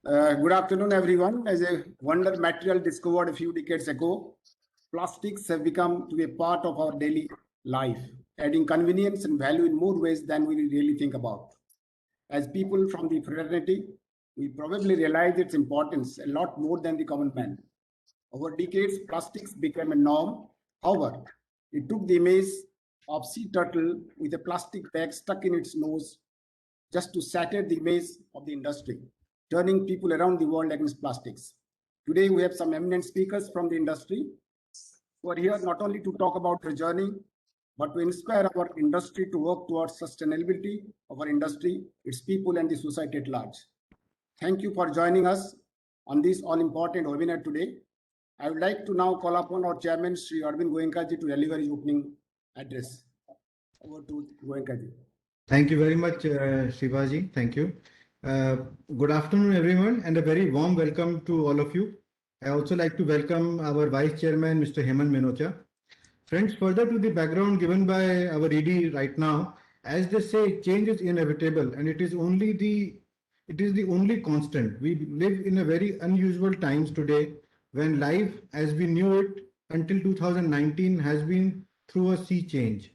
Good afternoon, everyone. As a wonder material discovered a few decades ago, plastics have become to be a part of our daily life, adding convenience and value in more ways than we really think about. As people from the fraternity, we probably realize its importance a lot more than the common man. Over decades, plastics became a norm. However, it took the image of sea turtle with a plastic bag stuck in its nose just to shatter the image of the industry, turning people around the world against plastics. Today, we have some eminent speakers from the industry who are here not only to talk about their journey, but to inspire our industry to work towards sustainability of our industry, its people, and the society at large. Thank you for joining us on this all-important webinar today. I would like to now call upon our chairman, Sri Arvind Goenkaji, to deliver his opening address. Over to Goenkaji. Thank you very much, Shivaji. Thank you. Good afternoon, everyone, and a very warm welcome to all of you. I also like to welcome our Vice Chairman, Mr. Hemant Menocha. Friends, further to the background given by our ED right now, as they say, change is inevitable, and it is the only constant. We live in a very unusual times today, when life, as we knew it until 2019, has been through a sea change.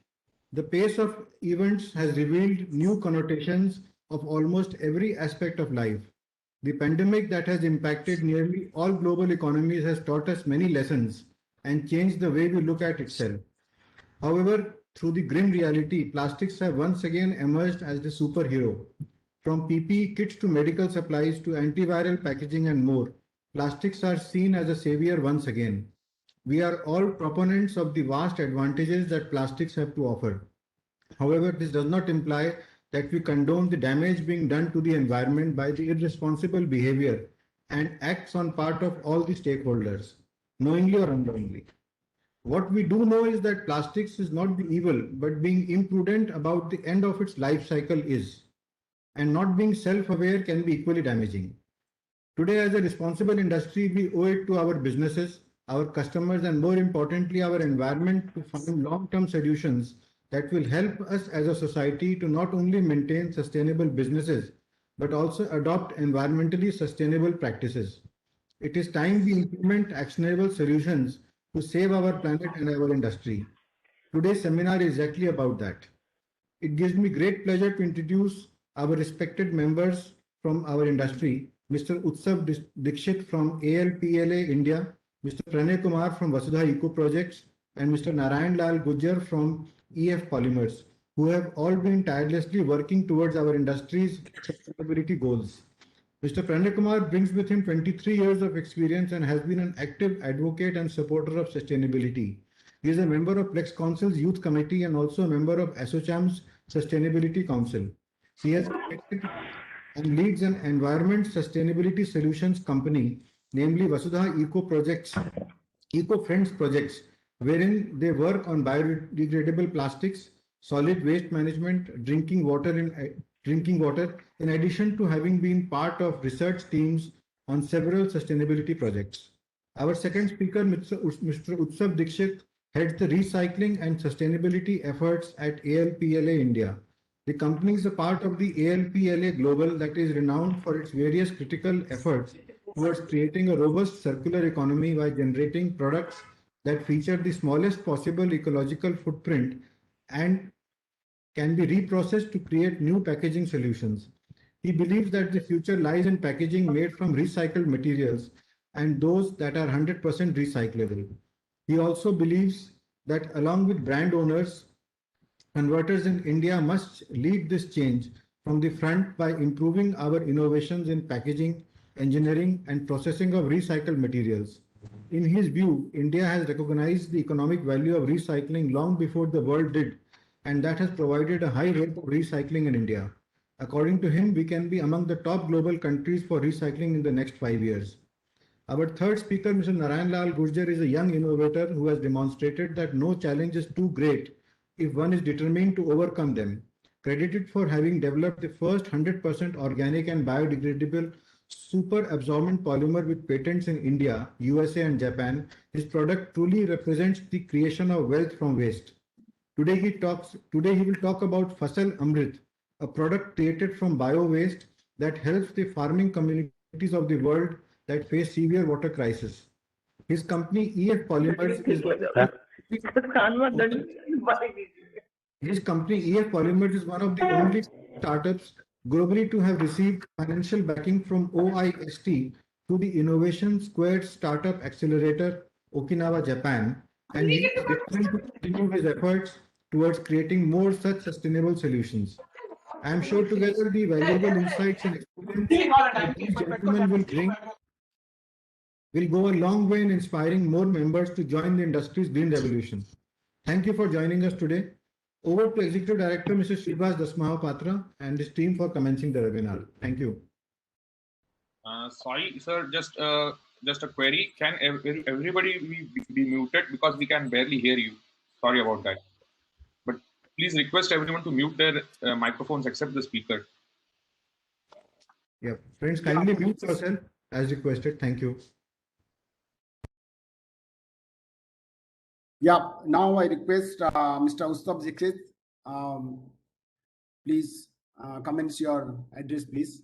The pace of events has revealed new connotations of almost every aspect of life. The pandemic that has impacted nearly all global economies has taught us many lessons and changed the way we look at itself. However, through the grim reality, plastics have once again emerged as the superhero. From PPE kits to medical supplies to antiviral packaging and more, plastics are seen as a savior once again. We are all proponents of the vast advantages that plastics have to offer. However, this does not imply that we condone the damage being done to the environment by the irresponsible behavior and acts on part of all the stakeholders, knowingly or unknowingly. What we do know is that plastics is not the evil, but being imprudent about the end of its life cycle is, and not being self-aware can be equally damaging. Today, as a responsible industry, we owe it to our businesses, our customers, and more importantly, our environment to find long-term solutions that will help us as a society to not only maintain sustainable businesses, but also adopt environmentally sustainable practices. It is time we implement actionable solutions to save our planet and our industry. Today's seminar is exactly about that. It gives me great pleasure to introduce our respected members from our industry, Mr. Utsav Dikshit from ALPLA India, Mr. Pranay Kumar from Vasudha Eco Projects, and Mr. Narayan Lal Gujjar from EF Polymers, who have all been tirelessly working towards our industry's sustainability goals. Mr. Pranay Kumar brings with him 23 years of experience and has been an active advocate and supporter of sustainability. He is a member of Plex Council's Youth Committee and also a member of ASSOCHAM's Sustainability Council. He has and leads an environment sustainability solutions company, namely Vasudha Eco Projects, Eco Friends Projects, wherein they work on biodegradable plastics, solid waste management, drinking water, in addition to having been part of research teams on several sustainability projects. Our second speaker, Mr. Utsav Dikshit, heads the recycling and sustainability efforts at ALPLA India. The company is a part of the ALPLA Global that is renowned for its various critical efforts towards creating a robust circular economy by generating products that feature the smallest possible ecological footprint and can be reprocessed to create new packaging solutions. He believes that the future lies in packaging made from recycled materials and those that are 100% recyclable. He also believes that along with brand owners, converters in India must lead this change from the front by improving our innovations in packaging, engineering, and processing of recycled materials. In his view, India has recognized the economic value of recycling long before the world did, and that has provided a high rate of recycling in India. According to him, we can be among the top global countries for recycling in the next 5 years. Our third speaker, Mr. Narayan Lal Gurjar, is a young innovator who has demonstrated that no challenge is too great if one is determined to overcome them. Credited for having developed the first 100% organic and biodegradable super absorbent polymer with patents in India, USA, and Japan, his product truly represents the creation of wealth from waste. Today he will talk about Fasal Amrit, a product created from bio waste that helps the farming community cities of the world that face severe water crisis. His company EF Polymers is his company EF Polymers is one of the only startups globally to have received financial backing from OIST through the Innovation Squared Startup Accelerator, Okinawa, Japan, and he is determined to continue his efforts towards creating more such sustainable solutions. I am sure together the valuable insights and experience that these gentlemen will bring will go a long way in inspiring more members to join the industry's green revolution. Thank you for joining us today. Over to Executive Director Mr. Shribas Dasmahapatra and his team for commencing the webinar. Thank you. Sorry, sir, just a query. Can everybody be muted because we can barely hear you? Sorry about that. But please request everyone to mute their microphones except the speaker. Yeah, friends, kindly mute yourself as requested. Thank you. Yeah, now I request Mr. Utsav Dixit, please commence your address, please.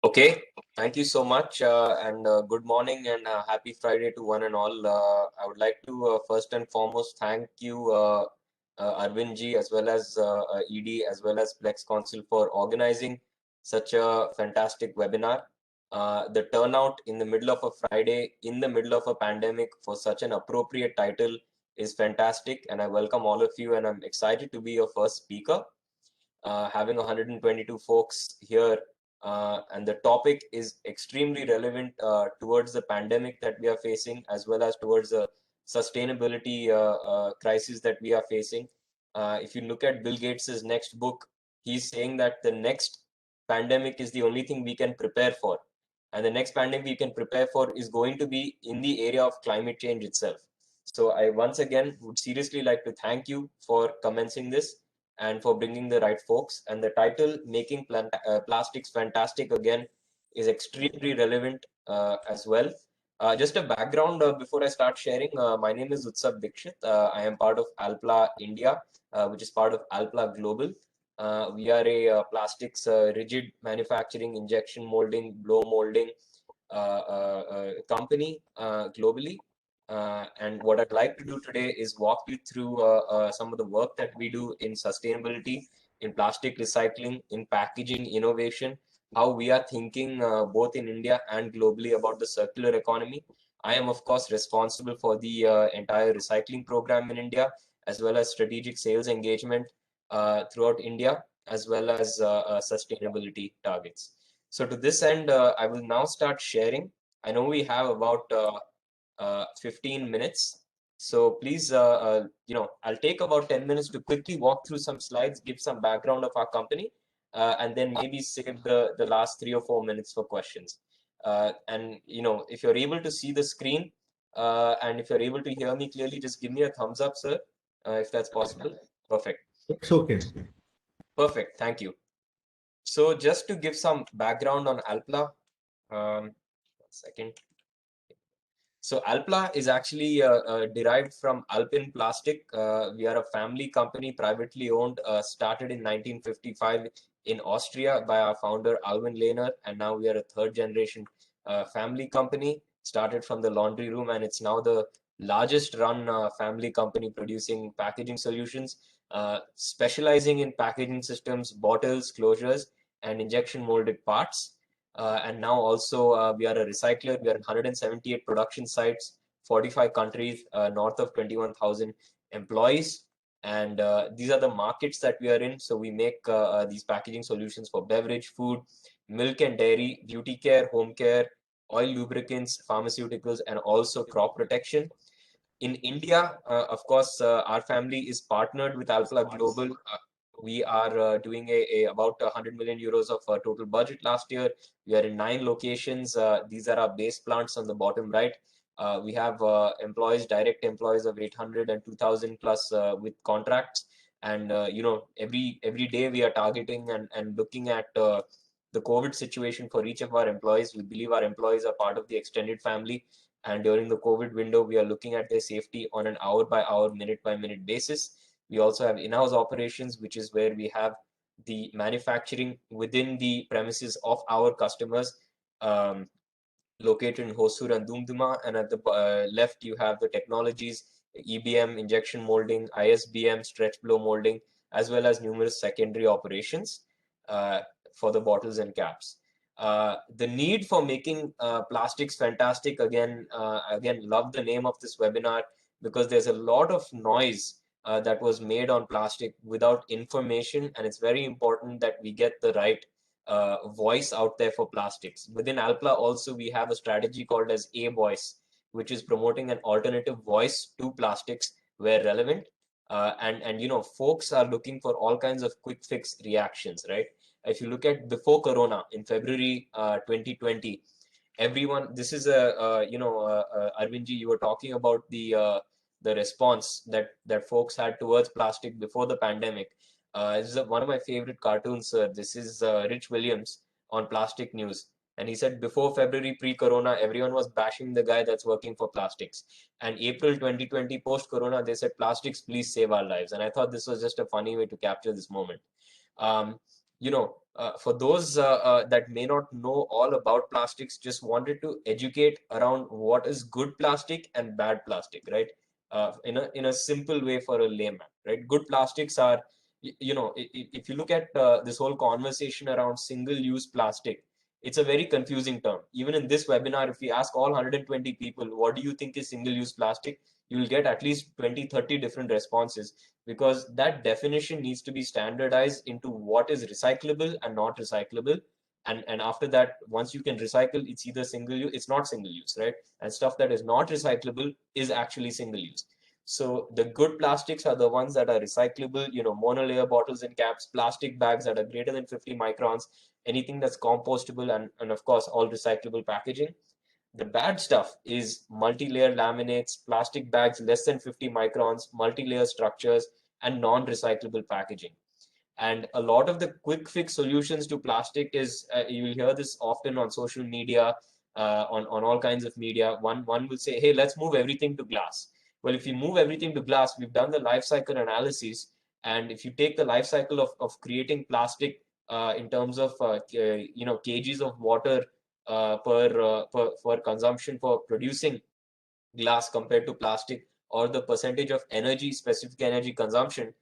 Okay, thank you so much, and good morning and happy Friday to one and all. I would like to first and foremost thank you, Arvind ji, as well as ED, as well as Plex Council for organizing such a fantastic webinar. The turnout in the middle of a Friday, in the middle of a pandemic, for such an appropriate title is fantastic, and I welcome all of you, and I'm excited to be your first speaker. Having 122 folks here, and the topic is extremely relevant towards the pandemic that we are facing, as well as towards the sustainability crisis that we are facing. If you look at Bill Gates's next book, he's saying that the next pandemic is the only thing we can prepare for. And the next pandemic we can prepare for is going to be in the area of climate change itself. So I once again would seriously like to thank you for commencing this and for bringing the right folks. And the title, Making Plastics Fantastic Again, is extremely relevant as well. Just a background before I start sharing. My name is Utsav Dixit. I am part of Alpla India, which is part of Alpla Global. We are a plastics rigid manufacturing, injection molding, blow molding company globally. And what I'd like to do today is walk you through some of the work that we do in sustainability, in plastic recycling, in packaging innovation, how we are thinking both in India and globally about the circular economy. I am, of course, responsible for the entire recycling program in India, as well as strategic sales engagement throughout India, as well as sustainability targets. So to this end, I will now start sharing. I know we have about 15 minutes. So please, I'll take about 10 minutes to quickly walk through some slides, give some background of our company, and then maybe save the last 3 or 4 minutes for questions. And, if you're able to see the screen and if you're able to hear me clearly, just give me a thumbs up, sir, if that's possible. Perfect. It's okay. Perfect. Thank you. So just to give some background on Alpla, 1 second. So Alpla is actually derived from Alpin Plastic. We are a family company, privately owned, started in 1955 in Austria by our founder Alvin Lehner, and now we are a third generation family company, started from the laundry room, and it's now the largest run family company producing packaging solutions, specializing in packaging systems, bottles, closures, and injection molded parts. And now also we are a recycler. We are in 178 production sites, 45 countries, north of 21,000 employees. And these are the markets that we are in. So we make these packaging solutions for beverage, food, milk and dairy, beauty care, home care, oil lubricants, pharmaceuticals, and also crop protection. In India, of course, our family is partnered with Alpla Global. We are doing about 100 million euros of total budget last year. We are in 9 locations. These are our base plants on the bottom right. We have employees, direct employees of 800 and 2,000 plus with contracts. And every day we are targeting and looking at the COVID situation for each of our employees. We believe our employees are part of the extended family. And during the COVID window, we are looking at their safety on an hour by hour, minute by minute basis. We also have in-house operations, which is where we have the manufacturing within the premises of our customers, located in Hosur and Dumduma. And at the left, you have the technologies, EBM, injection molding, ISBM, stretch blow molding, as well as numerous secondary operations for the bottles and caps. The need for making plastics fantastic, again, love the name of this webinar, because there's a lot of noise that was made on plastic without information, and it's very important that we get the right voice out there for plastics. Within Alpla also, we have a strategy called as A-Voice, which is promoting an alternative voice to plastics where relevant. And you know, folks are looking for all kinds of quick fix reactions, right? If you look at before Corona in February 2020, everyone, this is Arvindji, you were talking about the response that folks had towards plastic before the pandemic. This is one of my favorite cartoons. This is Rich Williams on Plastic News. And he said, before February, pre-corona, everyone was bashing the guy that's working for plastics. And April 2020, post-corona, they said, plastics, please save our lives. And I thought this was just a funny way to capture this moment. For those that may not know all about plastics, just wanted to educate around what is good plastic and bad plastic, right? In a simple way for a layman, right? Good plastics are, if you look at this whole conversation around single-use plastic, it's a very confusing term. Even in this webinar, if we ask all 120 people, what do you think is single-use plastic? You will get at least 20, 30 different responses, because that definition needs to be standardized into what is recyclable and not recyclable. And after that, once you can recycle, it's either single use, it's not single use, right? And stuff that is not recyclable is actually single use. So the good plastics are the ones that are recyclable, monolayer bottles and caps, plastic bags that are greater than 50 microns, anything that's compostable, and of course, all recyclable packaging. The bad stuff is multi-layer laminates, plastic bags less than 50 microns, multi-layer structures, and non-recyclable packaging. And a lot of the quick fix solutions to plastic is, you will hear this often on social media, on all kinds of media. One will say, hey, let's move everything to glass. Well, if you move everything to glass, we've done the life cycle analysis. And if you take the life cycle of creating plastic in terms of, kgs of water per consumption for producing glass compared to plastic, or the percentage of energy, specific energy consumption,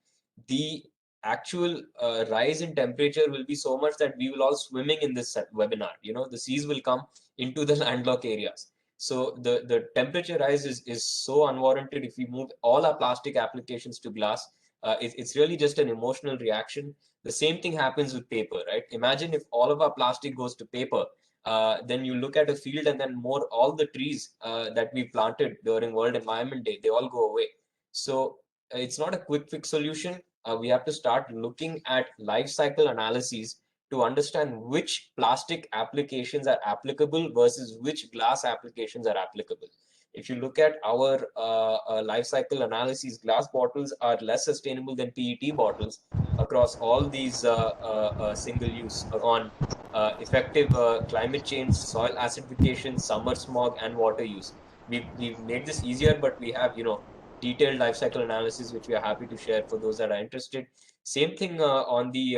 the actual rise in temperature will be so much that we will all swimming in this webinar. The seas will come into the landlocked areas. So the temperature rise is so unwarranted. If we move all our plastic applications to glass, it's really just an emotional reaction. The same thing happens with paper, right? Imagine if all of our plastic goes to paper. Then you look at a field, and then all the trees that we planted during World Environment Day, they all go away. So it's not a quick fix solution. We have to start looking at life cycle analyses to understand which plastic applications are applicable versus which glass applications are applicable. If you look at our life cycle analyses, glass bottles are less sustainable than PET bottles across all these single use on effective climate change, soil acidification, summer smog, and water use. We've made this easier, but we have, detailed life cycle analysis, which we are happy to share for those that are interested. Same thing on the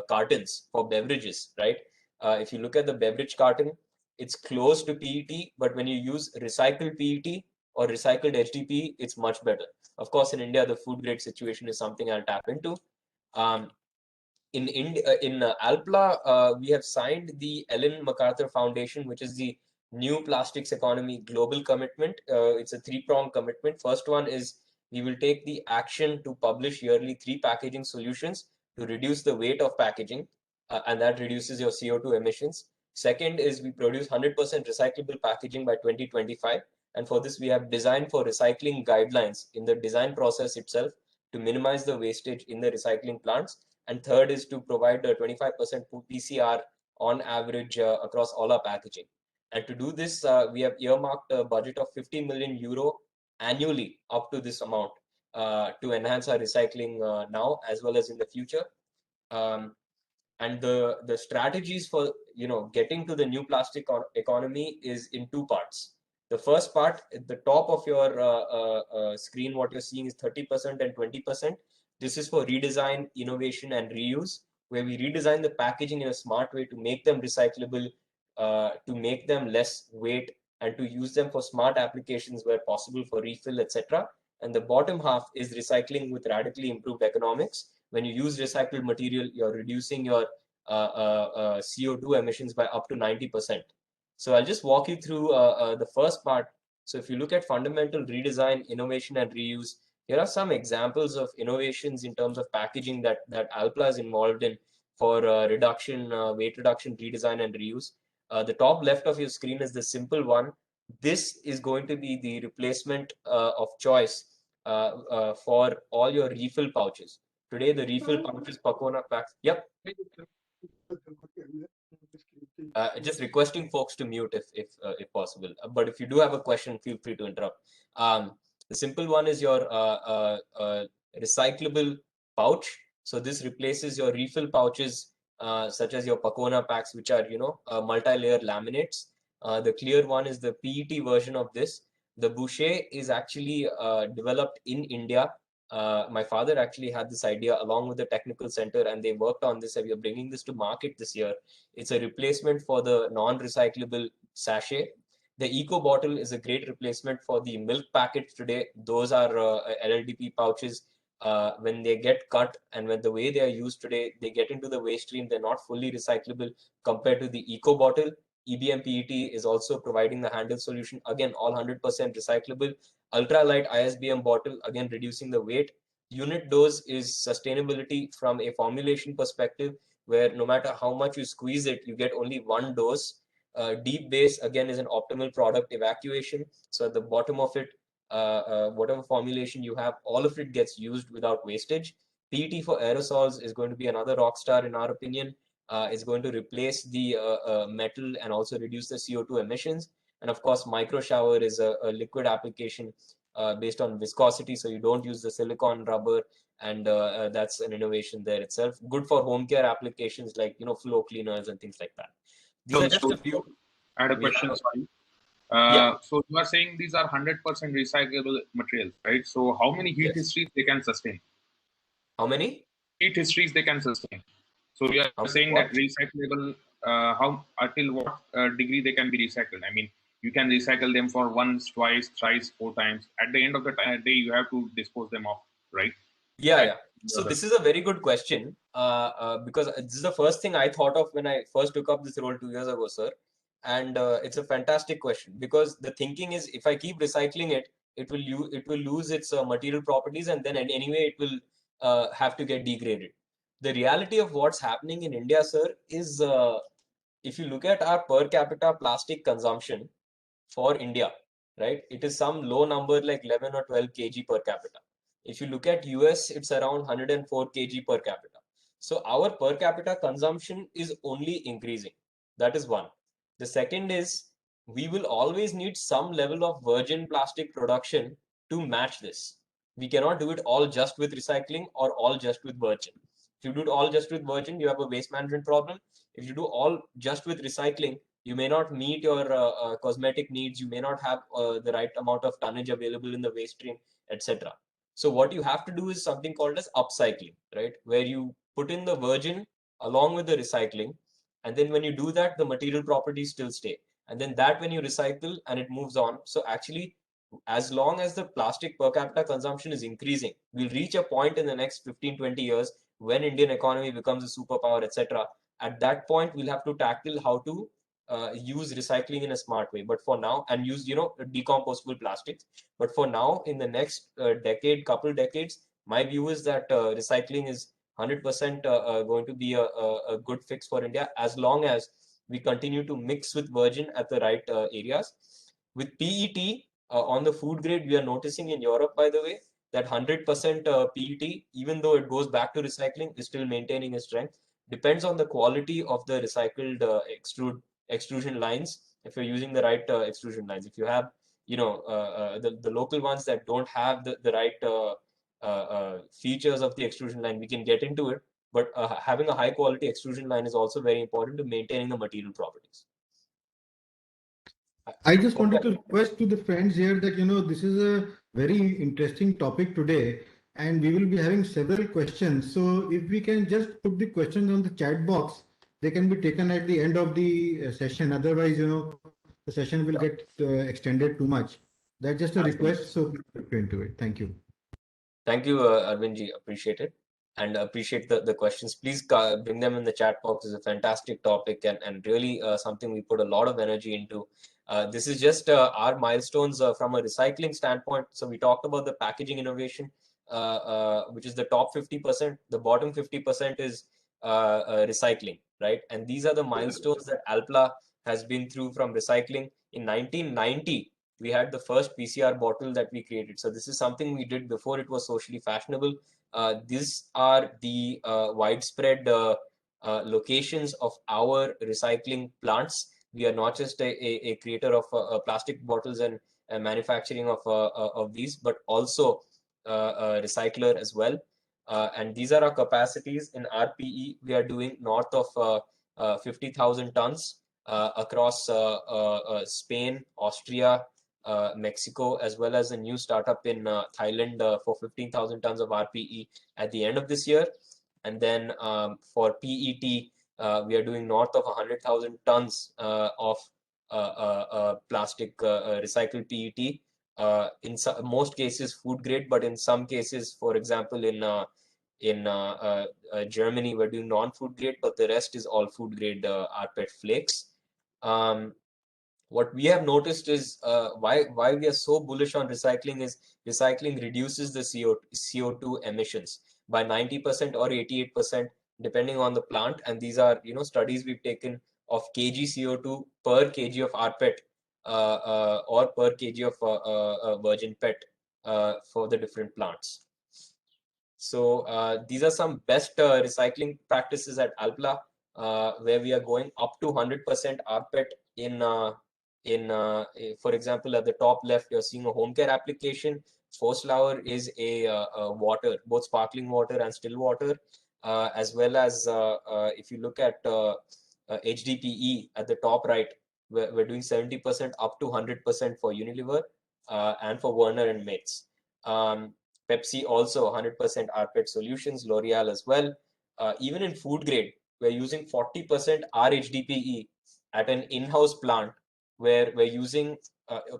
cartons for beverages, right? If you look at the beverage carton, it's close to PET, but when you use recycled PET or recycled HDPE, it's much better. Of course, in India, the food grade situation is something I'll tap into. In Alpla, we have signed the Ellen MacArthur Foundation, which is the New Plastics Economy Global Commitment. It's a three-pronged commitment. First one is we will take the action to publish yearly 3 packaging solutions to reduce the weight of packaging, and that reduces your CO2 emissions. Second is we produce 100% recyclable packaging by 2025. And for this, we have designed for recycling guidelines in the design process itself to minimize the wastage in the recycling plants. And third is to provide a 25% PCR on average across all our packaging. And to do this, we have earmarked a budget of 50 million euro annually up to this amount to enhance our recycling now as well as in the future. And the strategies for getting to the new plastic economy is in 2 parts. The first part, at the top of your screen, what you're seeing is 30% and 20%. This is for redesign, innovation, and reuse. where we redesign the packaging in a smart way to make them recyclable, to make them less weight, and to use them for smart applications where possible for refill, etc. And the bottom half is recycling with radically improved economics. When you use recycled material, you're reducing your CO2 emissions by up to 90%. So I'll just walk you through the first part. So if you look at fundamental redesign, innovation, and reuse, here are some examples of innovations in terms of packaging that Alpla is involved in for reduction, weight reduction, redesign, and reuse. The top left of your screen is the simple one. This is going to be the replacement of choice for all your refill pouches. Today, the refill pouches, Pakona packs. Yep. Just requesting folks to mute if possible. But if you do have a question, feel free to interrupt. The simple one is your recyclable pouch. So this replaces your refill pouches, such as your Pakona packs, which are multi-layer laminates. The clear one is the PET version of this. The Boucher is actually developed in India. My father actually had this idea along with the technical center, and they worked on this, and we are bringing this to market this year. It's a replacement for the non-recyclable sachet. The eco bottle is a great replacement for the milk packets today. Those are LLDP pouches. When they get cut and when the way they are used today, they get into the waste stream. They're not fully recyclable compared to the eco bottle. EBM PET is also providing the handle solution. Again, all 100% recyclable. Ultralight ISBM bottle, again, reducing the weight. Unit dose is sustainability from a formulation perspective, where no matter how much you squeeze it, you get only one dose. Deep base, again, is an optimal product evacuation. So at the bottom of it, whatever formulation you have, all of it gets used without wastage. PET for aerosols is going to be another rock star in our opinion. It's going to replace the metal and also reduce the CO2 emissions. And of course, micro shower is a liquid application based on viscosity, so you don't use the silicone rubber, and that's an innovation there itself. Good for home care applications like floor cleaners and things like that. These are just a few. I had a question. Sorry. So you are saying these are 100% recyclable materials, right? So how many heat histories they can sustain? How many heat histories they can sustain? So you are saying that recyclable, how until what degree they can be recycled? I mean, you can recycle them for once, twice, thrice, 4 times. At the end of the day, you have to dispose them off, right? Yeah. So this is a very good question because this is the first thing I thought of when I first took up this role 2 years ago, sir. And it's a fantastic question because the thinking is if I keep recycling it, it will lose its material properties, and then anyway it will have to get degraded. The reality of what's happening in India, sir, is if you look at our per capita plastic consumption for India, right, it is some low number like 11 or 12 kg per capita. If you look at US, it's around 104 kg per capita. So our per capita consumption is only increasing. That is one. The second is we will always need some level of virgin plastic production to match this. We cannot do it all just with recycling or all just with virgin. If you do it all just with virgin, you have a waste management problem. If you do all just with recycling, you may not meet your cosmetic needs. You may not have the right amount of tonnage available in the waste stream, etc. So what you have to do is something called as upcycling, right? Where you put in the virgin along with the recycling. And then when you do that, the material properties still stay. And then that when you recycle and it moves on. So actually, as long as the plastic per capita consumption is increasing, we'll reach a point in the next 15, 20 years when Indian economy becomes a superpower, etc. At that point, we'll have to tackle how to use recycling in a smart way. But for now, and use decomposable plastics. But for now, in the next couple decades, my view is that recycling is 100% going to be a good fix for India as long as we continue to mix with virgin at the right areas. With PET on the food grade, we are noticing in Europe, by the way, that 100% PET, even though it goes back to recycling, is still maintaining its strength. Depends on the quality of the recycled extrusion lines. If you're using the right extrusion lines, if you have the local ones that don't have the right features of the extrusion line, we can get into it. But having a high quality extrusion line is also very important to maintaining the material properties. I just wanted to request to the friends here that, this is a very interesting topic today. and we will be having several questions. So if we can just put the questions on the chat box, they can be taken at the end of the session. Otherwise, the session will get extended too much. That's just a request, so please look into it. Thank you. Thank you, Arvindji. Appreciate it. And appreciate the questions. Please bring them in the chat box. It's a fantastic topic and really something we put a lot of energy into. This is just our milestones from a recycling standpoint. So we talked about the packaging innovation, which is the top 50%. The bottom 50% is recycling, right? And these are the milestones that Alpla has been through from recycling. In 1990, we had the first PCR bottle that we created. So this is something we did before it was socially fashionable. These are the widespread locations of our recycling plants. We are not just a creator of plastic bottles and manufacturing of these, but also a recycler as well. And these are our capacities in RPE. We are doing north of 50,000 tons across Spain, Austria, Mexico, as well as a new startup in Thailand for 15,000 tons of RPE at the end of this year. And then for PET, we are doing north of 100,000 tons of plastic recycled PET. In most cases, food grade, but in some cases, for example, in Germany, we're doing non-food grade, but the rest is all food grade rPET flakes. What we have noticed is why we are so bullish on recycling is recycling reduces the CO2 emissions by 90% or 88%, depending on the plant. And these are studies we've taken of kg CO2 per kg of rPET or per kg of virgin PET for the different plants. So these are some best recycling practices at Alpla, where we are going up to 100% rPET for example, at the top left, you're seeing a home care application. Forstlower is a water, both sparkling water and still water, as well as if you look at HDPE at the top right, we're doing 70% up to 100% for Unilever and for Werner and Mates. Pepsi also 100% rPET solutions, L'Oreal as well. Even in food grade, we're using 40% rHDPE at an in-house plant where we're using,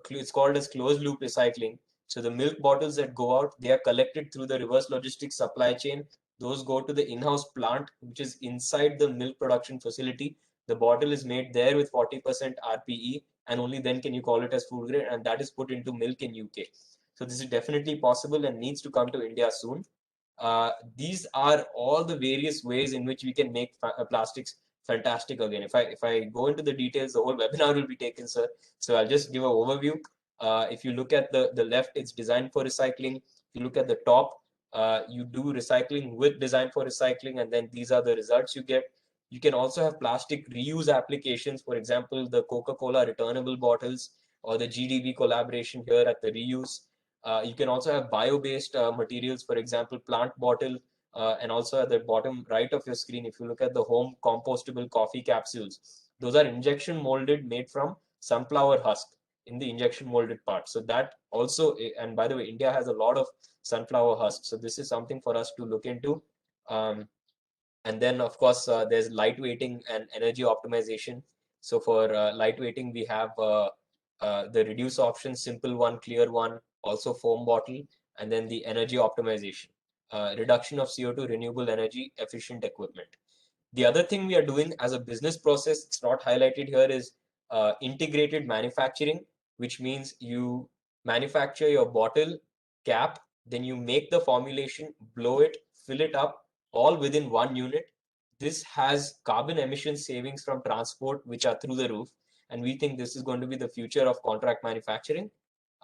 it's called as closed loop recycling. So the milk bottles that go out, they are collected through the reverse logistics supply chain. Those go to the in-house plant, which is inside the milk production facility. The bottle is made there with 40% RPE, and only then can you call it as food grade, and that is put into milk in UK. So this is definitely possible and needs to come to India soon. These are all the various ways in which we can make plastics fantastic again. If I go into the details, the whole webinar will be taken, sir. So I'll just give an overview. If you look at the left, it's designed for recycling. If you look at the top, you do recycling with design for recycling, and then these are the results you get. You can also have plastic reuse applications. For example, the Coca-Cola returnable bottles or the GDB collaboration here at the reuse. You can also have bio-based materials, for example, plant bottle, and also at the bottom right of your screen, if you look at the home compostable coffee capsules, those are injection molded, made from sunflower husk in the injection molded part. So that also, and by the way, India has a lot of sunflower husk. So this is something for us to look into. And then, of course, there's lightweighting and energy optimization. So for lightweighting, we have the reduce option, simple one, clear one, also foam bottle, and then the energy optimization. Reduction of CO2, renewable energy, efficient equipment. The other thing we are doing as a business process, it's not highlighted here, is integrated manufacturing, which means you manufacture your bottle cap, then you make the formulation, blow it, fill it up, all within one unit. This has carbon emission savings from transport, which are through the roof. And we think this is going to be the future of contract manufacturing.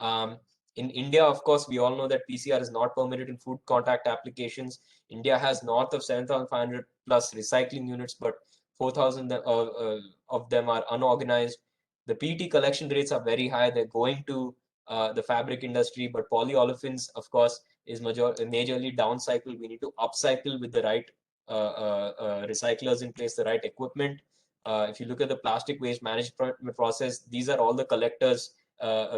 In India, of course, we all know that PCR is not permitted in food contact applications. India has north of 7,500 plus recycling units, but 4,000 of them are unorganized. The PET collection rates are very high. They're going to the fabric industry, but polyolefins, of course, is majorly downcycled. We need to upcycle with the right recyclers in place, the right equipment. If you look at the plastic waste management process, these are all the collectors,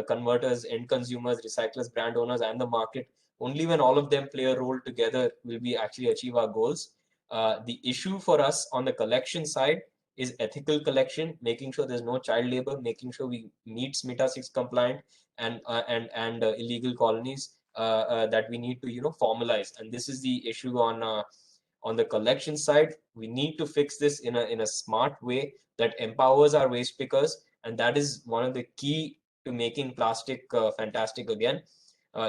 converters, end consumers, recyclers, brand owners, and the market only when all of them play a role together will we actually achieve our goals. The issue for us on the collection side is ethical collection, making sure there's no child labor, making sure we meet SMITA 6 compliant and illegal colonies that we need to formalize. And this is the issue on the collection side. We need to fix this in a smart way that empowers our waste pickers, and that is one of the key to making plastic fantastic again.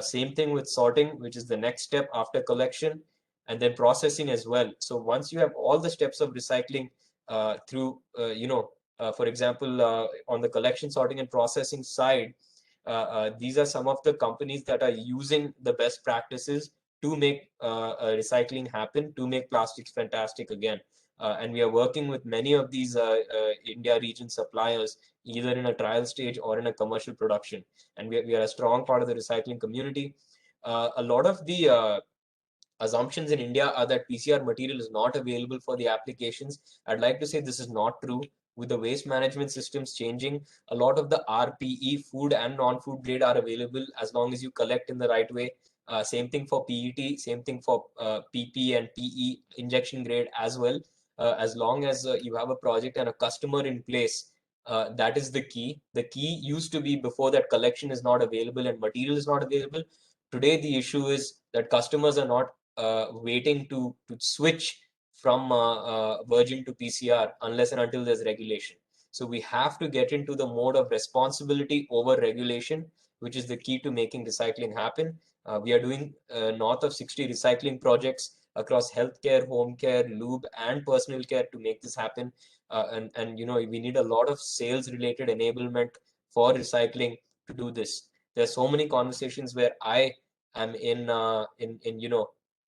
Same thing with sorting, which is the next step after collection, and then processing as well. So once you have all the steps of recycling through, for example, on the collection, sorting, and processing side, these are some of the companies that are using the best practices to make recycling happen, to make plastics fantastic again. And we are working with many of these India region suppliers, either in a trial stage or in a commercial production. And we are a strong part of the recycling community. A lot of the assumptions in India are that PCR material is not available for the applications. I'd like to say this is not true. With the waste management systems changing, a lot of the RPE, food and non-food grade, are available as long as you collect in the right way. Same thing for PET, same thing for PP and PE injection grade as well. As long as you have a project and a customer in place, that is the key. The key used to be before that collection is not available and material is not available. Today, the issue is that customers are not waiting to switch from virgin to PCR unless and until there's regulation. So we have to get into the mode of responsibility over regulation, which is the key to making recycling happen. We are doing north of 60 recycling projects across healthcare, home care, lube, and personal care to make this happen. And we need a lot of sales related enablement for recycling to do this. There's so many conversations where I am in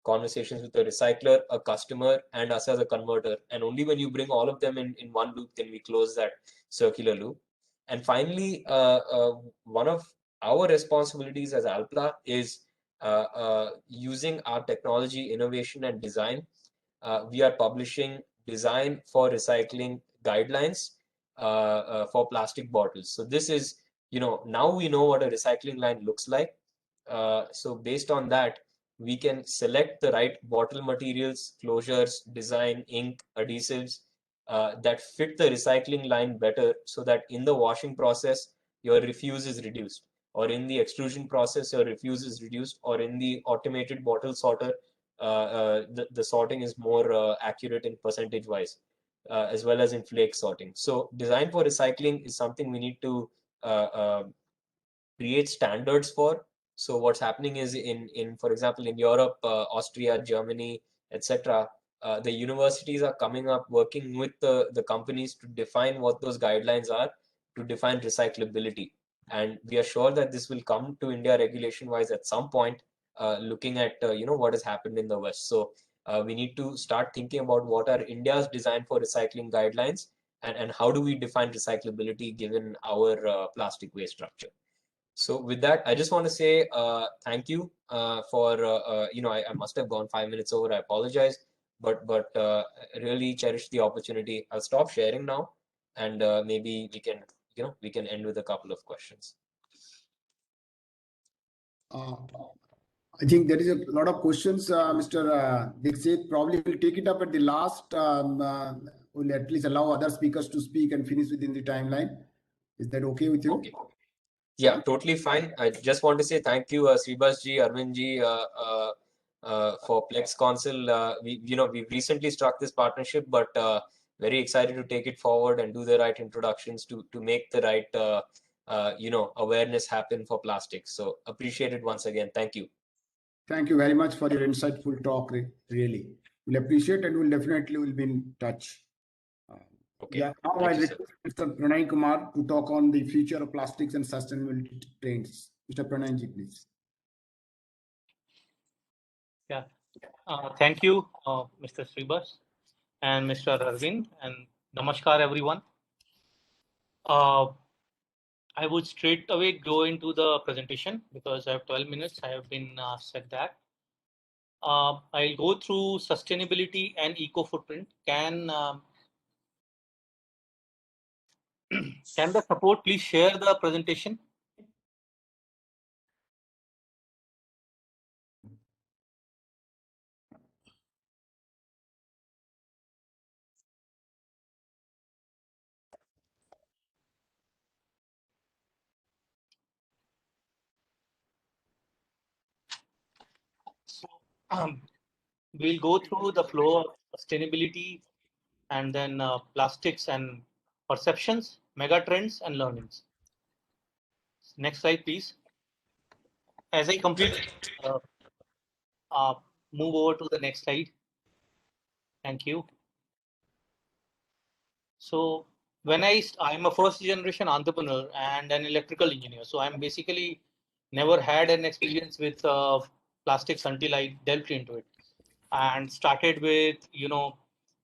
conversations with a recycler, a customer, and us as a converter. And only when you bring all of them in one loop can we close that circular loop. And finally, one of our responsibilities as Alpla is using our technology, innovation, and design. We are publishing design for recycling guidelines for plastic bottles. So this is, now we know what a recycling line looks like. So based on that, we can select the right bottle materials, closures, design, ink, adhesives that fit the recycling line better, so that in the washing process, your refuse is reduced, or in the extrusion process, your refuse is reduced, or in the automated bottle sorter, the sorting is more accurate in percentage wise, as well as in flake sorting. So design for recycling is something we need to create standards for. So what's happening is in for example, in Europe, Austria, Germany, etc., the universities are coming up working with the companies to define what those guidelines are, to define recyclability. And we are sure that this will come to India regulation wise at some point, looking at what has happened in the West. So we need to start thinking about what are India's design for recycling guidelines, and how do we define recyclability given our plastic waste structure. So with that, I just want to say thank you for I must have gone 5 minutes over. I apologize, but really cherish the opportunity. I'll stop sharing now, and maybe we can end with a couple of questions. I think there is a lot of questions, Mr. Dixit. Probably we'll take it up at the last. We'll at least allow other speakers to speak and finish within the timeline. Is that okay with you? Okay. Yeah, totally fine. I just want to say thank you, Sribas ji, Arvind ji, for Plex Council. We've recently struck this partnership, but very excited to take it forward and do the right introductions to make the right awareness happen for plastics. So appreciate it once again. Thank you. Thank you very much for your insightful talk. Really, we'll appreciate, and we'll definitely be in touch. Okay. Yeah, now I request Mr. Pranay Kumar to talk on the future of plastics and sustainability trends. Mr. Pranay ji, please. Yeah, thank you, Mr. Sribas and Mr. Arvind, and namaskar everyone. I would straight away go into the presentation because I have 12 minutes. I have been said that. I'll go through sustainability and eco footprint. Can the support please share the presentation? we'll go through the flow of sustainability and then plastics and perceptions, mega trends and learnings. Next slide, please. As I complete, move over to the next slide. Thank you. So when I'm a first generation entrepreneur and an electrical engineer. So I'm basically never had an experience with plastics until I delved into it and started with,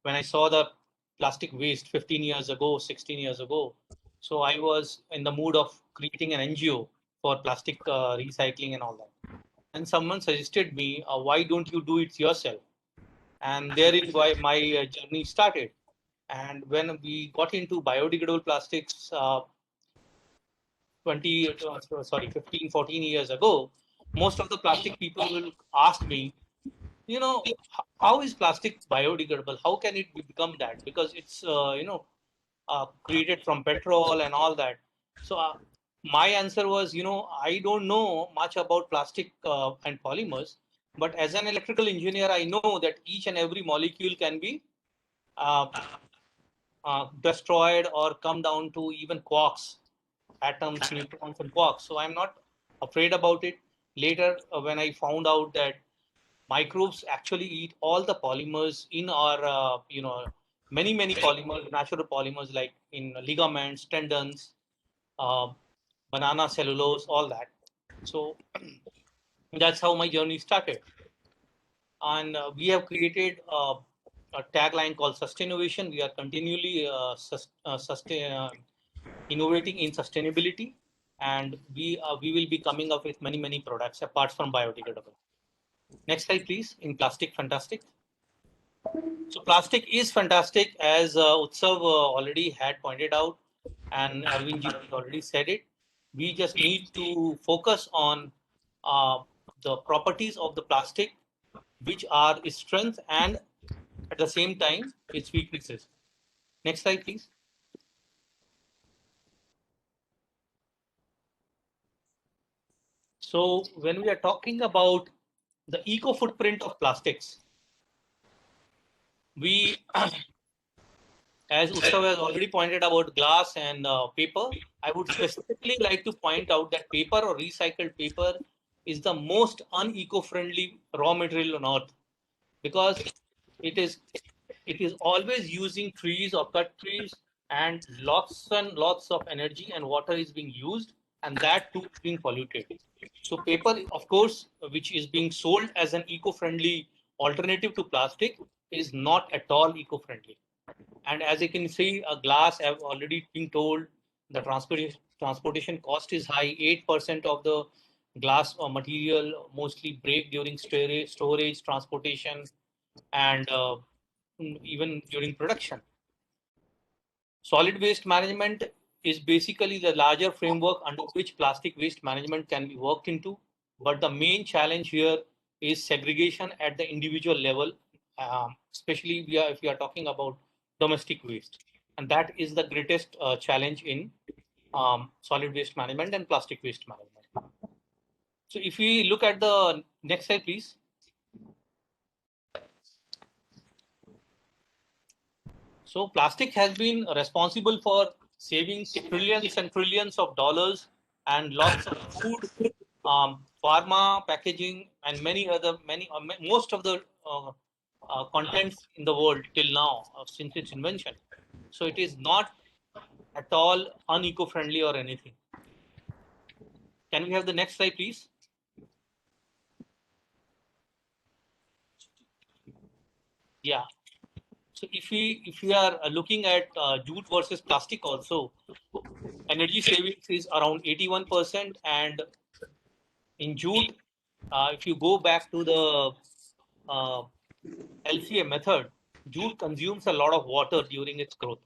when I saw the plastic waste 15 years ago, 16 years ago. So I was in the mood of creating an NGO for plastic recycling and all that. And someone suggested me, why don't you do it yourself? And therein why my journey started. And when we got into biodegradable plastics 15, 14 years ago, most of the plastic people will ask me, how is plastic biodegradable? How can it become that? Because it's, created from petrol and all that. So my answer was, I don't know much about plastic and polymers, but as an electrical engineer, I know that each and every molecule can be destroyed or come down to even quarks, atoms, neutrons, and quarks. So I'm not afraid about it. Later, when I found out that microbes actually eat all the polymers in our, many polymers, natural polymers like in ligaments, tendons, banana cellulose, all that. So that's how my journey started. And we have created a tagline called Sustain-ovation. We are continually innovating in sustainability, and we will be coming up with many products apart from biodegradable. Next slide, please. In plastic, fantastic. So plastic is fantastic, as Utsav already had pointed out, and Arvind ji already said it. We just need to focus on the properties of the plastic, which are its strength and at the same time its weaknesses. Next slide, please. So when we are talking about the eco footprint of plastics, we, as Utsav has already pointed about glass and paper, I would specifically like to point out that paper or recycled paper is the most uneco-friendly raw material on earth, because it is always using trees or cut trees, and lots of energy and water is being used, and that too is being polluted. So paper, of course, which is being sold as an eco-friendly alternative to plastic, is not at all eco-friendly. And as you can see, a glass, I've already been told the transportation cost is high. 8% of the glass material mostly break during storage, transportation, and even during production. Solid waste management is basically the larger framework under which plastic waste management can be worked into. But the main challenge here is segregation at the individual level, especially if we are talking about domestic waste. And that is the greatest challenge in solid waste management and plastic waste management. So if we look at the next slide, please. So plastic has been responsible for saving trillions and trillions of dollars and lots of food, pharma, packaging, and most of the contents in the world till now since its invention. So it is not at all uneco-friendly or anything. Can we have the next slide, please? Yeah. So if we are looking at jute versus plastic also, energy savings is around 81%, and in jute, if you go back to the LCA method, jute consumes a lot of water during its growth.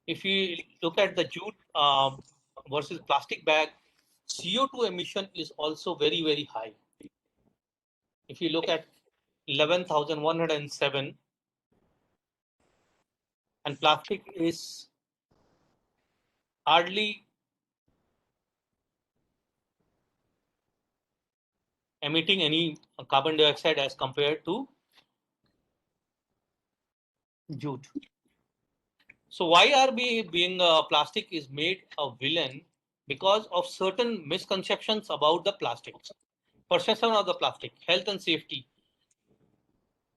If you look at the jute versus plastic bag, CO2 emission is also very high. If you look at 11,107, and plastic is hardly emitting any carbon dioxide as compared to jute. So why are we being plastic is made a villain? Because of certain misconceptions about the plastics, perception of the plastic, health and safety,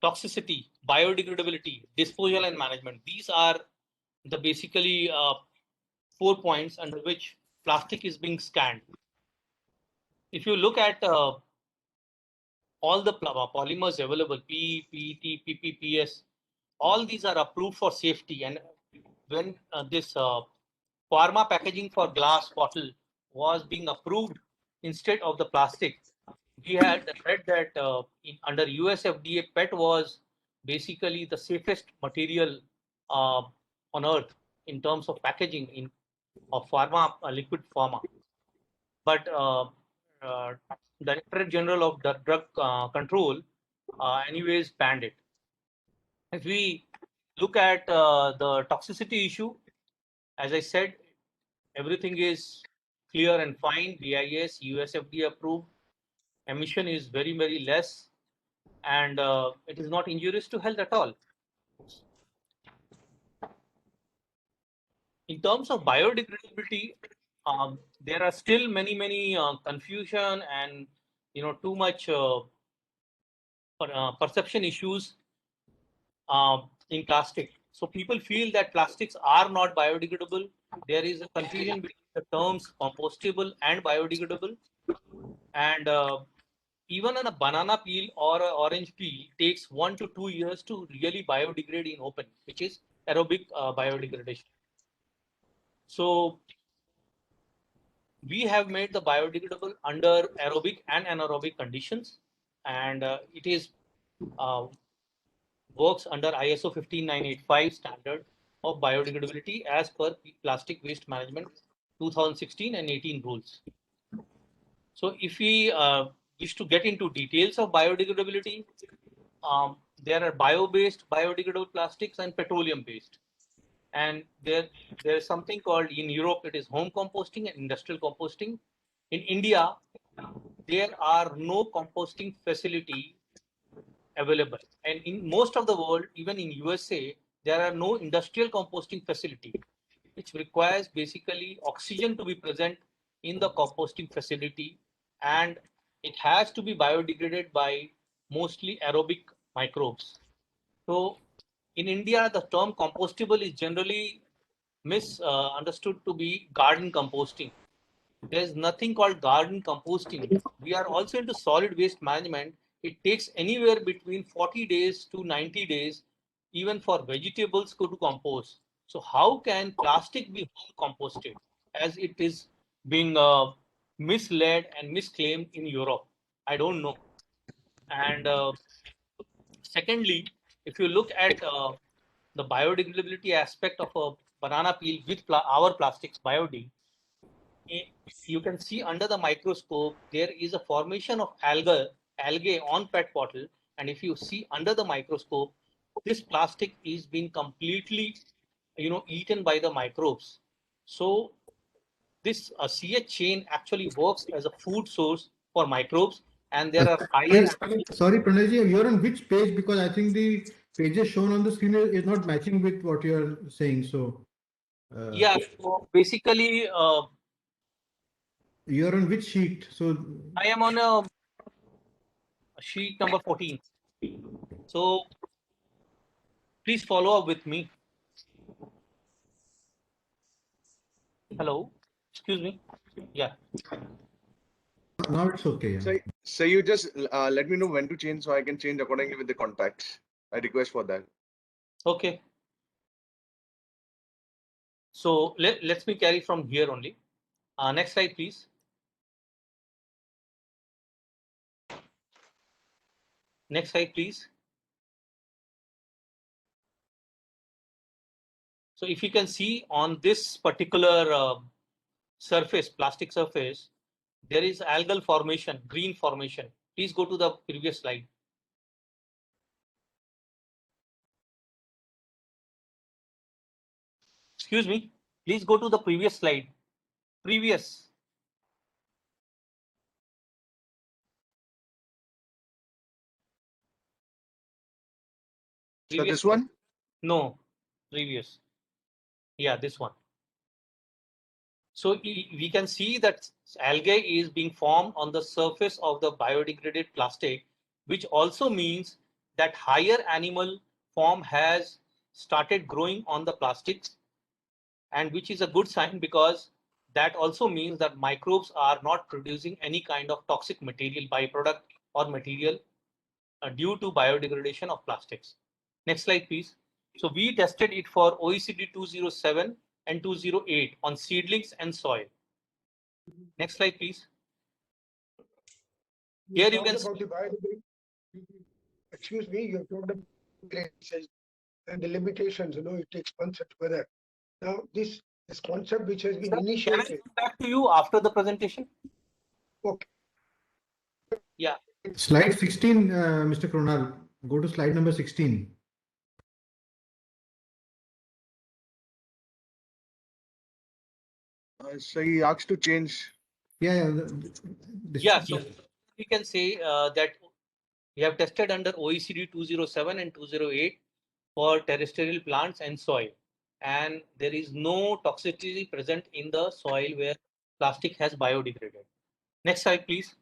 toxicity, biodegradability, disposal and management. These are the basically 4 points under which plastic is being scanned. If you look at all the polymers available, PE, PET, PP, PS, all these are approved for safety. And when this pharma packaging for glass bottle was being approved instead of the plastic, we had read that under US FDA, PET was basically the safest material on earth in terms of packaging of pharma, liquid pharma. But Director General of the Drug Control anyways banned it. If we look at the toxicity issue, as I said, everything is clear and fine. BIS, USFDA approved. Emission is very, very less, and it is not injurious to health at all. In terms of biodegradability, there are still many confusion and too much perception issues in plastic. So people feel that plastics are not biodegradable. There is a confusion between the terms compostable and biodegradable. And even on a banana peel or an orange peel takes 1 to 2 years to really biodegrade in open, which is aerobic biodegradation. So we have made the biodegradable under aerobic and anaerobic conditions, and it is works under ISO 15985 standard of biodegradability as per Plastic Waste Management 2016 and 18 rules. So if we wish to get into details of biodegradability, there are bio-based biodegradable plastics and petroleum-based. And there is something called, in Europe, it is home composting and industrial composting. In India, there are no composting facility available. And in most of the world, even in USA, there are no industrial composting facility, which requires basically oxygen to be present in the composting facility, and it has to be biodegraded by mostly aerobic microbes. So in India, the term compostable is generally misunderstood to be garden composting. There's nothing called garden composting. We are also into solid waste management. It takes anywhere between 40 days to 90 days, even for vegetables to compost. So how can plastic be home composted as it is being misled and misclaimed in Europe? I don't know. And secondly, if you look at the biodegradability aspect of a banana peel with our plastics, biode, you can see under the microscope, there is a formation of algae on PET bottle. And if you see under the microscope, this plastic is being completely, eaten by the microbes. So this CH chain actually works as a food source for microbes, and there are higher. Sorry, Pranayji, you're on which page? Because I think the pages shown on the screen is not matching with what you're saying. So Yeah, so basically, you're on which sheet? So I am on a sheet number 14. So please follow up with me. Hello, excuse me. Yeah. now it's okay. Yeah. So you just let me know when to change so I can change accordingly with the contacts. I request for that. Okay. So let's me carry from here only. Next slide, please. Next slide, please. So if you can see on this particular surface, plastic surface, there is algal formation, green formation. Please go to the previous slide. Excuse me, please go to the previous slide. Previous. So Previous this one? No, previous. Yeah, this one. So we can see that algae is being formed on the surface of the biodegraded plastic, which also means that higher animal form has started growing on the plastics, and which is a good sign because that also means that microbes are not producing any kind of toxic material, byproduct or material due to biodegradation of plastics. Next slide, please. So we tested it for OECD 207 and 208 on seedlings and soil. Next slide, please. Here you can see. About the biodegradability. Excuse me, you talked about and the limitations, it takes concept together. Now, this concept which has been Can I initiated. come back to you after the presentation? Okay. Yeah. Slide 16, Mr. Kronal. Go to slide number 16. So he asked to change. Yeah. Yeah. So we can say that we have tested under OECD 207 and 208 for terrestrial plants and soil. And there is no toxicity present in the soil where plastic has biodegraded. Next slide, please.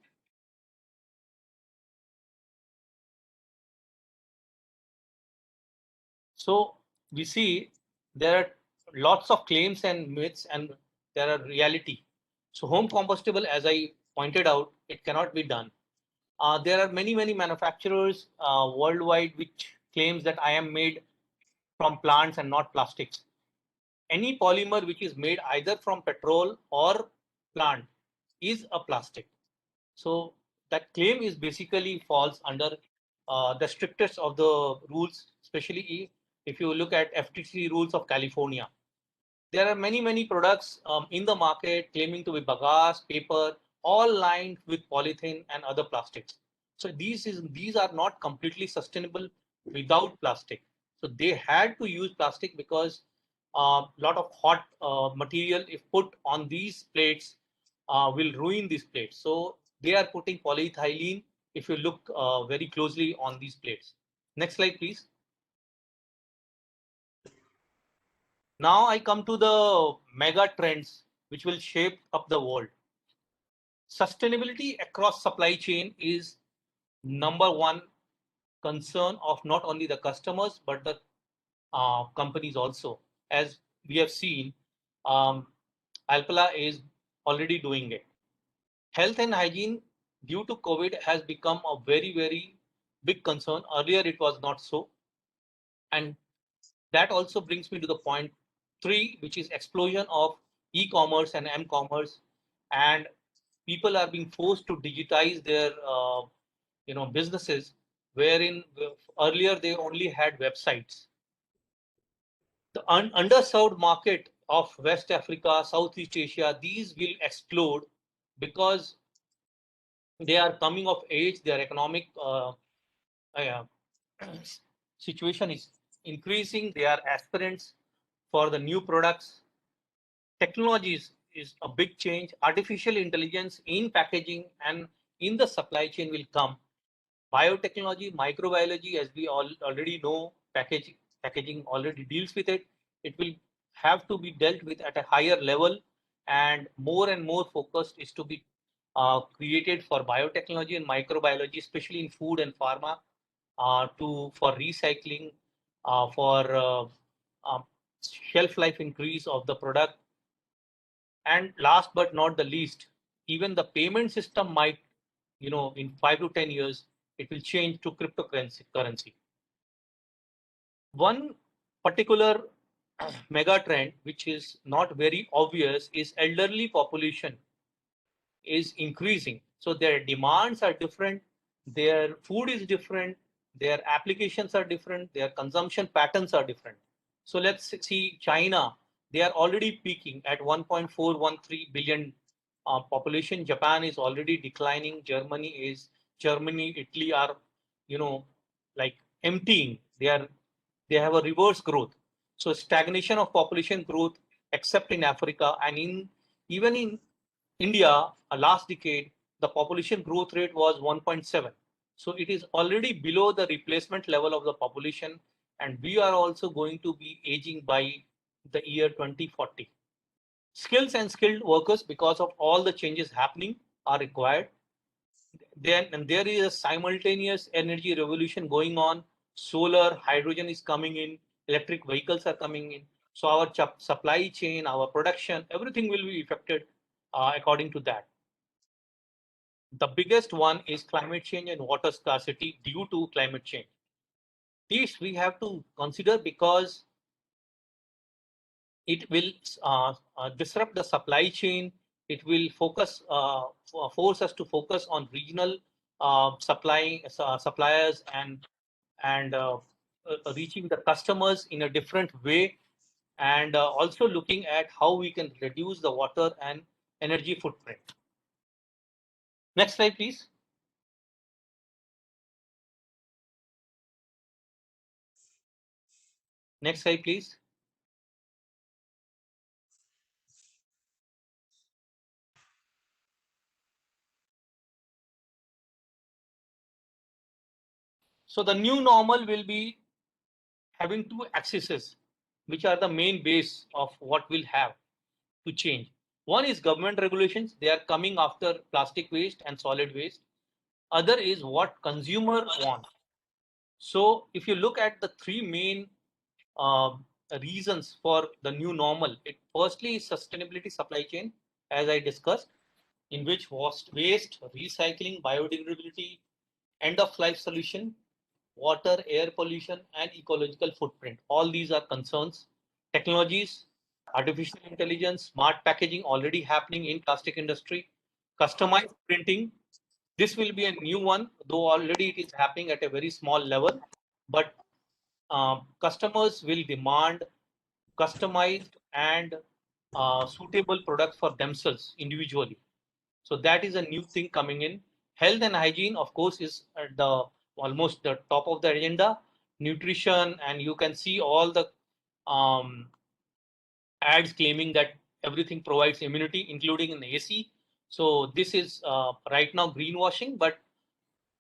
So we see there are lots of claims and myths, and there are reality. So home compostable, as I pointed out, it cannot be done. There are many manufacturers worldwide which claims that I am made from plants and not plastics. Any polymer which is made either from petrol or plant is a plastic. So that claim is basically falls under the strictest of the rules, especially if you look at FTC rules of California. There are many products in the market claiming to be bagasse, paper, all lined with polythene and other plastics. So these are not completely sustainable without plastic. So they had to use plastic because a lot of hot material, if put on these plates, will ruin these plates. So they are putting polyethylene if you look very closely on these plates. Next slide, please. Now I come to the mega trends which will shape up the world. Sustainability across supply chain is number one concern of not only the customers but the companies also. As we have seen, Alpala is already doing it. Health and hygiene due to COVID has become a very big concern. Earlier it was not so. And that also brings me to the point 3, which is explosion of e-commerce and m-commerce, and people are being forced to digitize their businesses, wherein earlier they only had websites. The underserved market of West Africa, Southeast Asia, these will explode because they are coming of age, their economic situation is increasing, they are aspirants for the new products. Technology is a big change. Artificial intelligence in packaging and in the supply chain will come. Biotechnology, microbiology, as we already know, packaging already deals with it. It will have to be dealt with at a higher level, and more focused is to be created for biotechnology and microbiology, especially in food and pharma, for recycling, for shelf life increase of the product. And last but not the least, even the payment system might, in 5 to 10 years, it will change to cryptocurrency. One particular mega trend, which is not very obvious, is elderly population is increasing. So their demands are different, their food is different, their applications are different, their consumption patterns are different. So let's see China. They are already peaking at 1.413 billion population. Japan is already declining. Germany, Italy are, like emptying. They have a reverse growth. So stagnation of population growth, except in Africa, and even in India, last decade, the population growth rate was 1.7. So it is already below the replacement level of the population and we are also going to be aging by the year 2040. Skills and skilled workers, because of all the changes happening, are required. Then and there is a simultaneous energy revolution going on. Solar, hydrogen is coming in, electric vehicles are coming in. So our supply chain, our production, everything will be affected according to that. The biggest one is climate change and water scarcity due to climate change. These we have to consider because it will disrupt the supply chain. It will force us to focus on regional suppliers and reaching the customers in a different way, and also looking at how we can reduce the water and energy footprint. Next slide, please. Next slide, please. So the new normal will be having two axes, which are the main base of what we'll have to change. One is government regulations. They are coming after plastic waste and solid waste. Other is what consumer wants. So if you look at the three main reasons for the new normal, it firstly is sustainability supply chain, as I discussed, in which waste, recycling, biodegradability, end of life solution, water, air pollution, and ecological footprint. All these are concerns. Technologies, artificial intelligence, smart packaging already happening in plastic industry, customized printing. This will be a new one, though already it is happening at a very small level, but customers will demand customized and suitable products for themselves individually. So that is a new thing coming in. Health and hygiene, of course, is at the almost the top of the agenda. Nutrition, and you can see all the ads claiming that everything provides immunity, including in AC. So this is right now greenwashing, but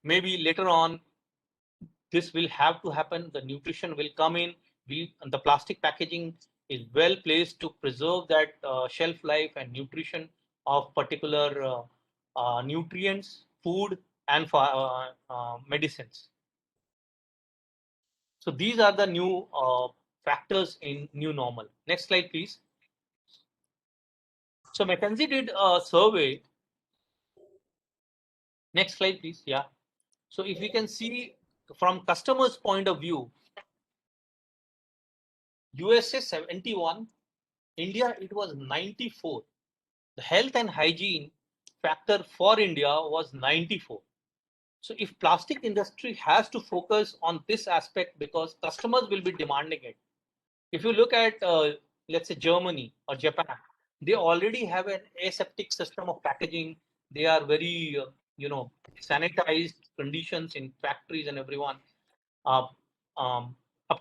maybe later on this will have to happen. The nutrition will come in. The plastic packaging is well placed to preserve that shelf life and nutrition of particular nutrients, food, and medicines. So these are the new factors in new normal. Next slide, please. So McKinsey did a survey. Next slide, please. Yeah. So if we can see from customers' point of view, USA 71, India it was 94. The health and hygiene factor for India was 94. So if plastic industry has to focus on this aspect because customers will be demanding it. If you look at let's say Germany or Japan, they already have an aseptic system of packaging. They are very sanitized conditions in factories and everyone. Up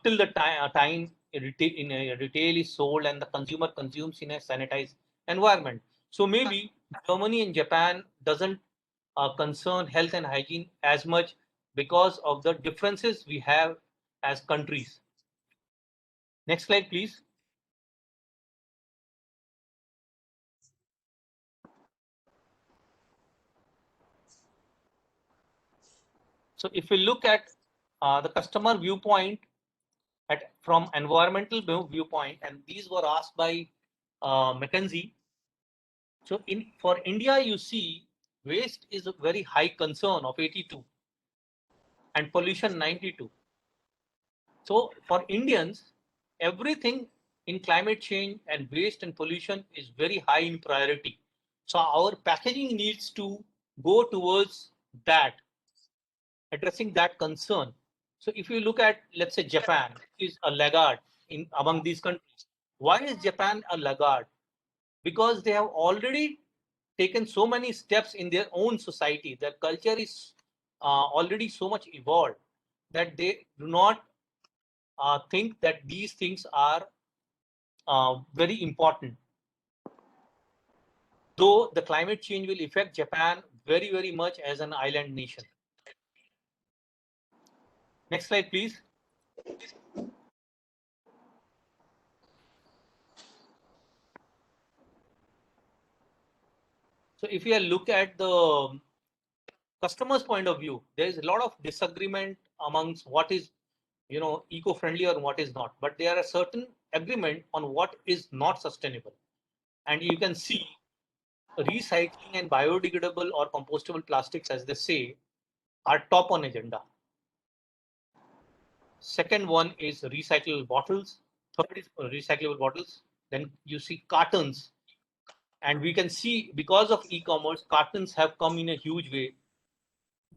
till the time in a retail is sold and the consumer consumes in a sanitized environment. So maybe Germany and Japan doesn't concern health and hygiene as much because of the differences we have as countries. Next slide, please. So if we look at the customer viewpoint from environmental viewpoint, and these were asked by McKinsey. So for India, you see waste is a very high concern of 82 and pollution 92. So for Indians, everything in climate change and waste and pollution is very high in priority. So our packaging needs to go towards that, addressing that concern. So if you look at, let's say, Japan is a laggard among these countries. Why is Japan a laggard? Because they have already taken so many steps in their own society. Their culture is already so much evolved that they do not think that these things are very important. Though the climate change will affect Japan very, very much as an island nation. Next slide, please. So if you look at the customer's point of view, there is a lot of disagreement amongst what is, eco-friendly or what is not. But there are certain agreement on what is not sustainable. And you can see recycling and biodegradable or compostable plastics, as they say, are top on agenda. Second one is recyclable bottles. Third is recyclable bottles. Then you see cartons. And we can see because of e-commerce, cartons have come in a huge way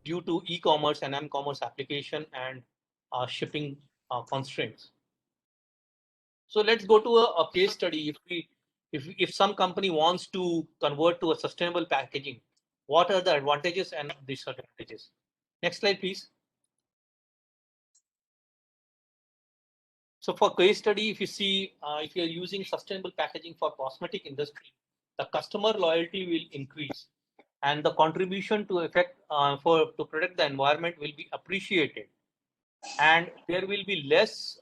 due to e-commerce and m-commerce application and shipping constraints. So let's go to a case study. If some company wants to convert to a sustainable packaging, what are the advantages and disadvantages? Next slide, please. So for case study, if you see, if you're using sustainable packaging for cosmetic industry, the customer loyalty will increase, and the contribution to effect to protect the environment will be appreciated, and there will be less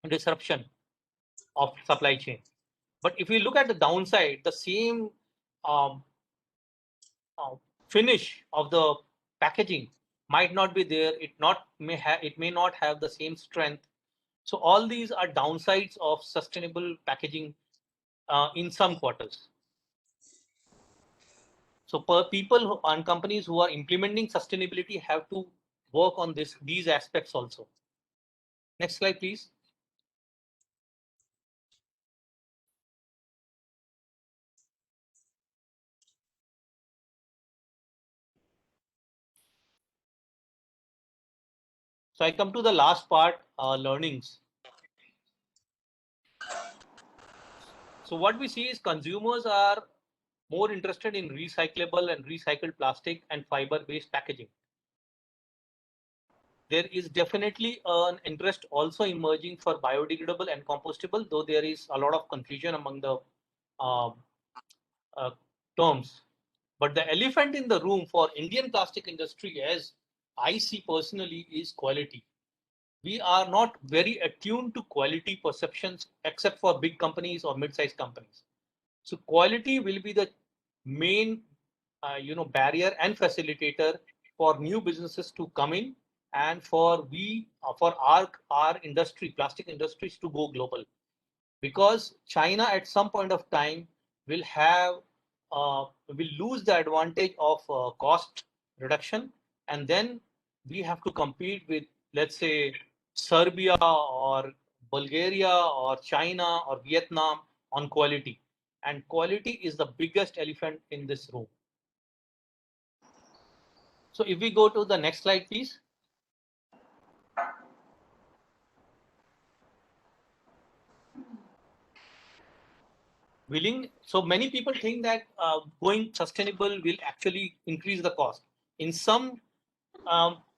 disruption of supply chain. But if you look at the downside, the same um, finish of the packaging might not be there. It may not have the same strength. So all these are downsides of sustainable packaging in some quarters. So people and companies who are implementing sustainability have to work on these aspects also. Next slide, please. So I come to the last part, learnings. So what we see is consumers are more interested in recyclable and recycled plastic and fiber-based packaging. There is definitely an interest also emerging for biodegradable and compostable, though there is a lot of confusion among the terms. But the elephant in the room for Indian plastic industry, as I see personally, is quality. We are not very attuned to quality perceptions except for big companies or mid-sized companies. So quality will be the main barrier and facilitator for new businesses to come in, and for our industry, plastic industries, to go global. Because China at some point of time will lose the advantage of cost reduction, and then we have to compete with, let's say, Serbia or Bulgaria or China or Vietnam on quality. And quality is the biggest elephant in this room. So if we go to the next slide, please. So many people think that going sustainable will actually increase the cost. In some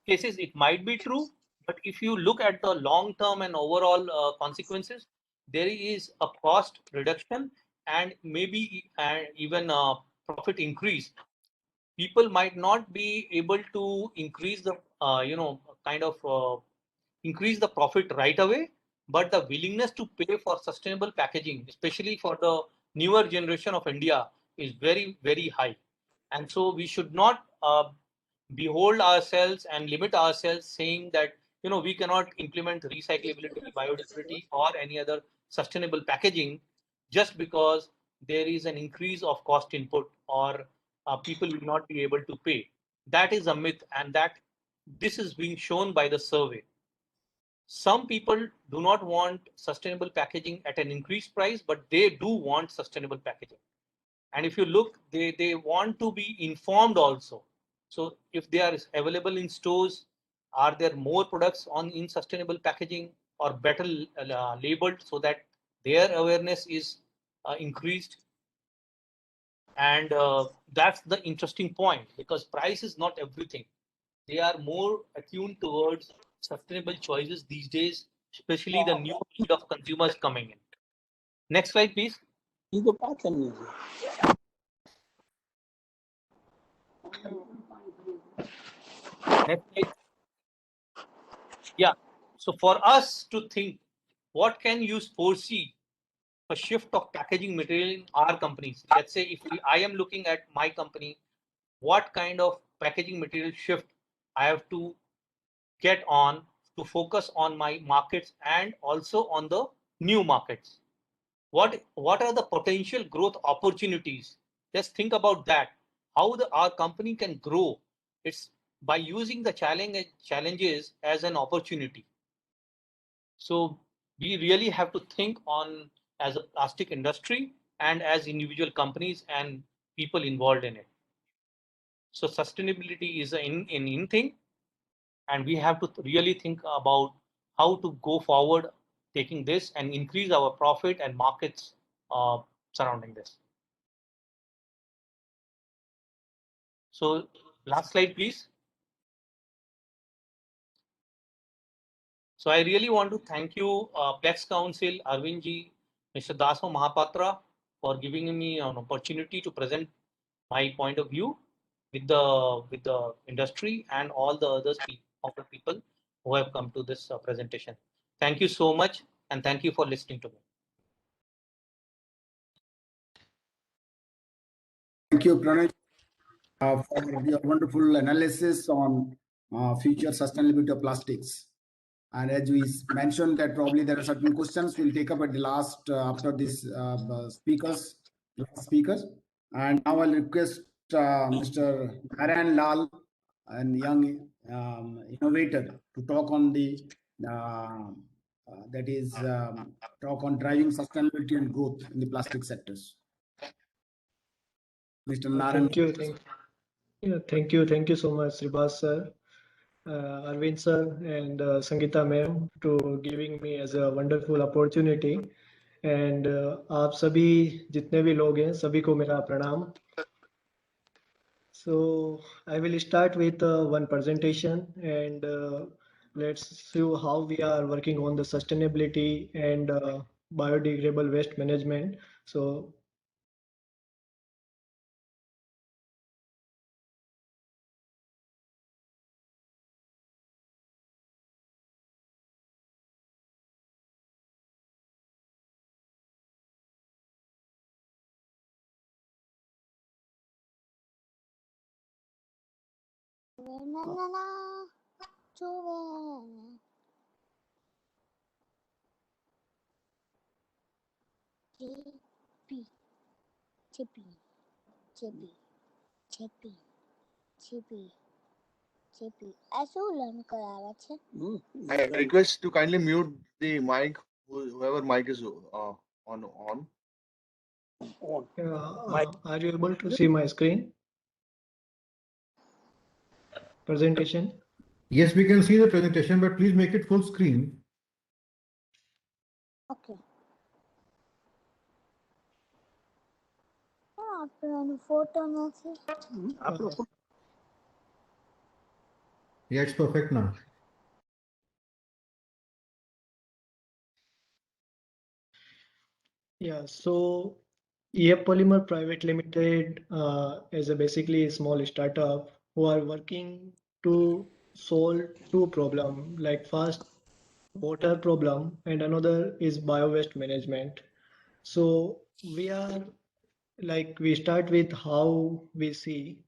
cases, it might be true, but if you look at the long-term and overall consequences, there is a cost reduction and maybe even a profit increase. People might not be able to increase the, increase the profit right away, but the willingness to pay for sustainable packaging, especially for the newer generation of India, is very, very high. And so we should not behold ourselves and limit ourselves saying that, we cannot implement recyclability, biodegradability, or any other sustainable packaging just because there is an increase of cost input, or people will not be able to pay. That is a myth, and this is being shown by the survey. Some people do not want sustainable packaging at an increased price, but they do want sustainable packaging. And if you look, they want to be informed also. So if they are available in stores, are there more products in sustainable packaging or better labeled so that their awareness is increased? And that's the interesting point, because price is not everything. They are more attuned towards sustainable choices these days, especially the new breed of consumers coming in. Next slide, please. You go back and use it. Next slide. Yeah. So for us to think, what can you foresee a shift of packaging material in our companies. Let's say if I am looking at my company, what kind of packaging material shift I have to get on to focus on my markets and also on the new markets. What are the potential growth opportunities? Just think about that. How our company can grow. It's by using the challenges as an opportunity. So we really have to think on as a plastic industry and as individual companies and people involved in it. So sustainability is an in thing, and we have to really think about how to go forward taking this and increase our profit and markets surrounding this. So last slide, please. So I really want to thank you, Plex Council, Arvind ji, Mr. Daso Mahapatra, for giving me an opportunity to present my point of view with the industry and all the other people who have come to this presentation. Thank you so much, and thank you for listening to me. Thank you, Pranay, for your wonderful analysis on future sustainability of plastics. And as we mentioned that probably there are certain questions we'll take up at the last after this speakers. And now I'll request Mr. Narayan Lal, a young innovator, to talk on the talk on driving sustainability and growth in the plastic sectors. Mr. Narayan. Thank you so much, Sribas sir, Arvind sir, and Sangeeta ma'am to giving me as a wonderful opportunity. And आप सभी जितने भी लोग हैं सभी को मेरा प्रणाम. So I will start with one presentation, and let's see how we are working on the sustainability and biodegradable waste management. So I request to kindly mute the mic, whoever mic is on. are you able to see my screen? Presentation? Yes, we can see the presentation, but please make it full screen. Okay. Photo Yeah, it's perfect now. Yeah, so EF Polymer Private Limited is basically a small startup who are working to solve two problems. Like first, water problem, and another is bio-waste management. So we start with how we see.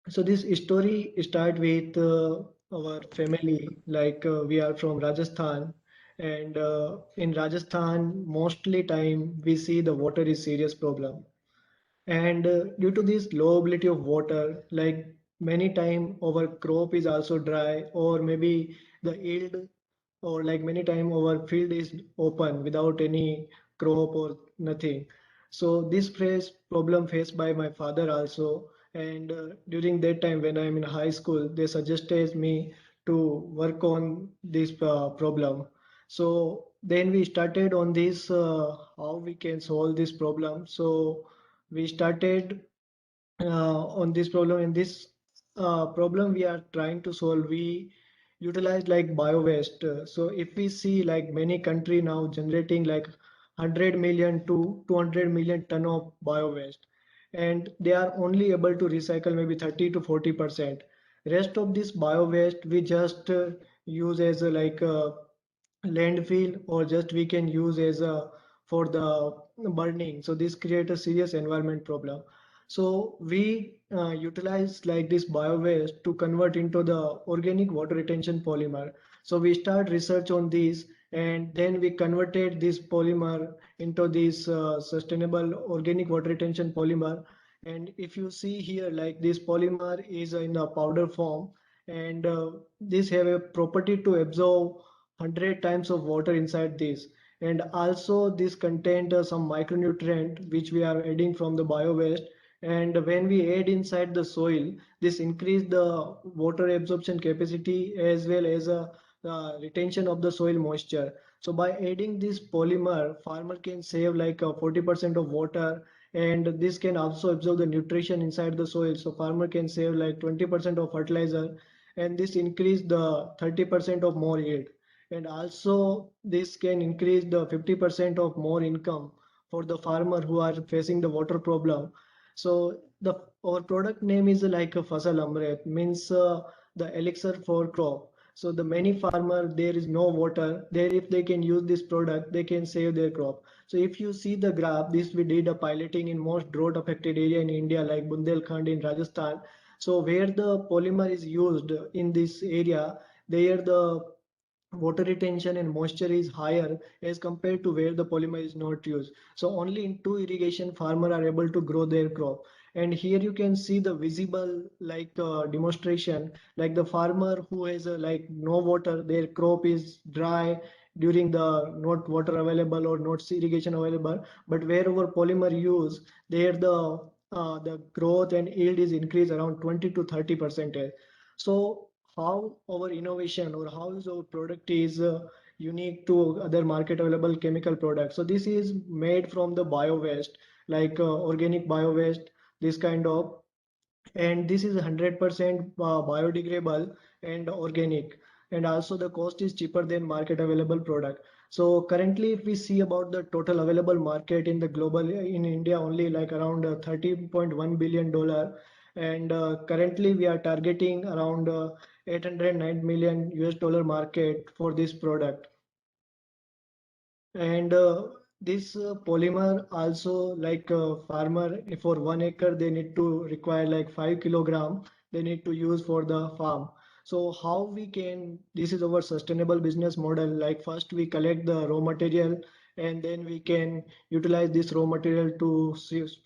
So this story start with our family. We are from Rajasthan, and in Rajasthan, mostly time we see the water is serious problem. And due to this low ability of water, like many time our crop is also dry, or maybe the yield, or like many time our field is open without any crop or nothing. So this problem faced by my father also. And during that time when I'm in high school, they suggested me to work on this problem. So then we started on this how we can solve this problem. So we started on this problem. In this problem we are trying to solve, we utilize like bio waste. So if we see like many country now generating like 100 million to 200 million ton of bio waste, and they are only able to recycle maybe 30 to 40%. Rest of this bio waste we just use as a landfill, or just we can use as a for the burning. So this creates a serious environment problem. So we utilize like this bio-waste to convert into the organic water retention polymer. So we start research on this, and then we converted this polymer into this sustainable organic water retention polymer. And if you see here, like this polymer is in a powder form, and this have a property to absorb 100 times of water inside this. And also this contained some micronutrient which we are adding from the bio waste. And when we add inside the soil, this increase the water absorption capacity as well as retention of the soil moisture. So by adding this polymer, farmer can save like 40% of water, and this can also absorb the nutrition inside the soil. So farmer can save like 20% of fertilizer, and this increase the 30% of more yield. And also this can increase the 50% of more income for the farmer who are facing the water problem. So the our product name is like a Fasal Amrit, means the elixir for crop. So the many farmer, there is no water there, if they can use this product, they can save their crop. So if you see the graph, this we did a piloting in most drought affected area in India, like Bundelkhand in Rajasthan. So where the polymer is used in this area, there the water retention and moisture is higher as compared to where the polymer is not used. So only in two irrigation farmer are able to grow their crop. And here you can see the visible like demonstration, like the farmer who has like no water, their crop is dry during the not water available or not irrigation available. But wherever polymer use, there the growth and yield is increased around 20 to 30%. So how our innovation or how is our product is unique to other market available chemical products. So this is made from the bio waste, like organic bio waste, this kind of, and this is 100% biodegradable and organic, and also the cost is cheaper than market available product. So currently if we see about the total available market in the global, in India only like around $13.1 billion, and currently we are targeting around 809 million US dollar market for this product. And this polymer also, like farmer for 1 acre they need to require like 5 kilogram they need to use for the farm. So how we can, this is our sustainable business model, like first we collect the raw material, and then we can utilize this raw material to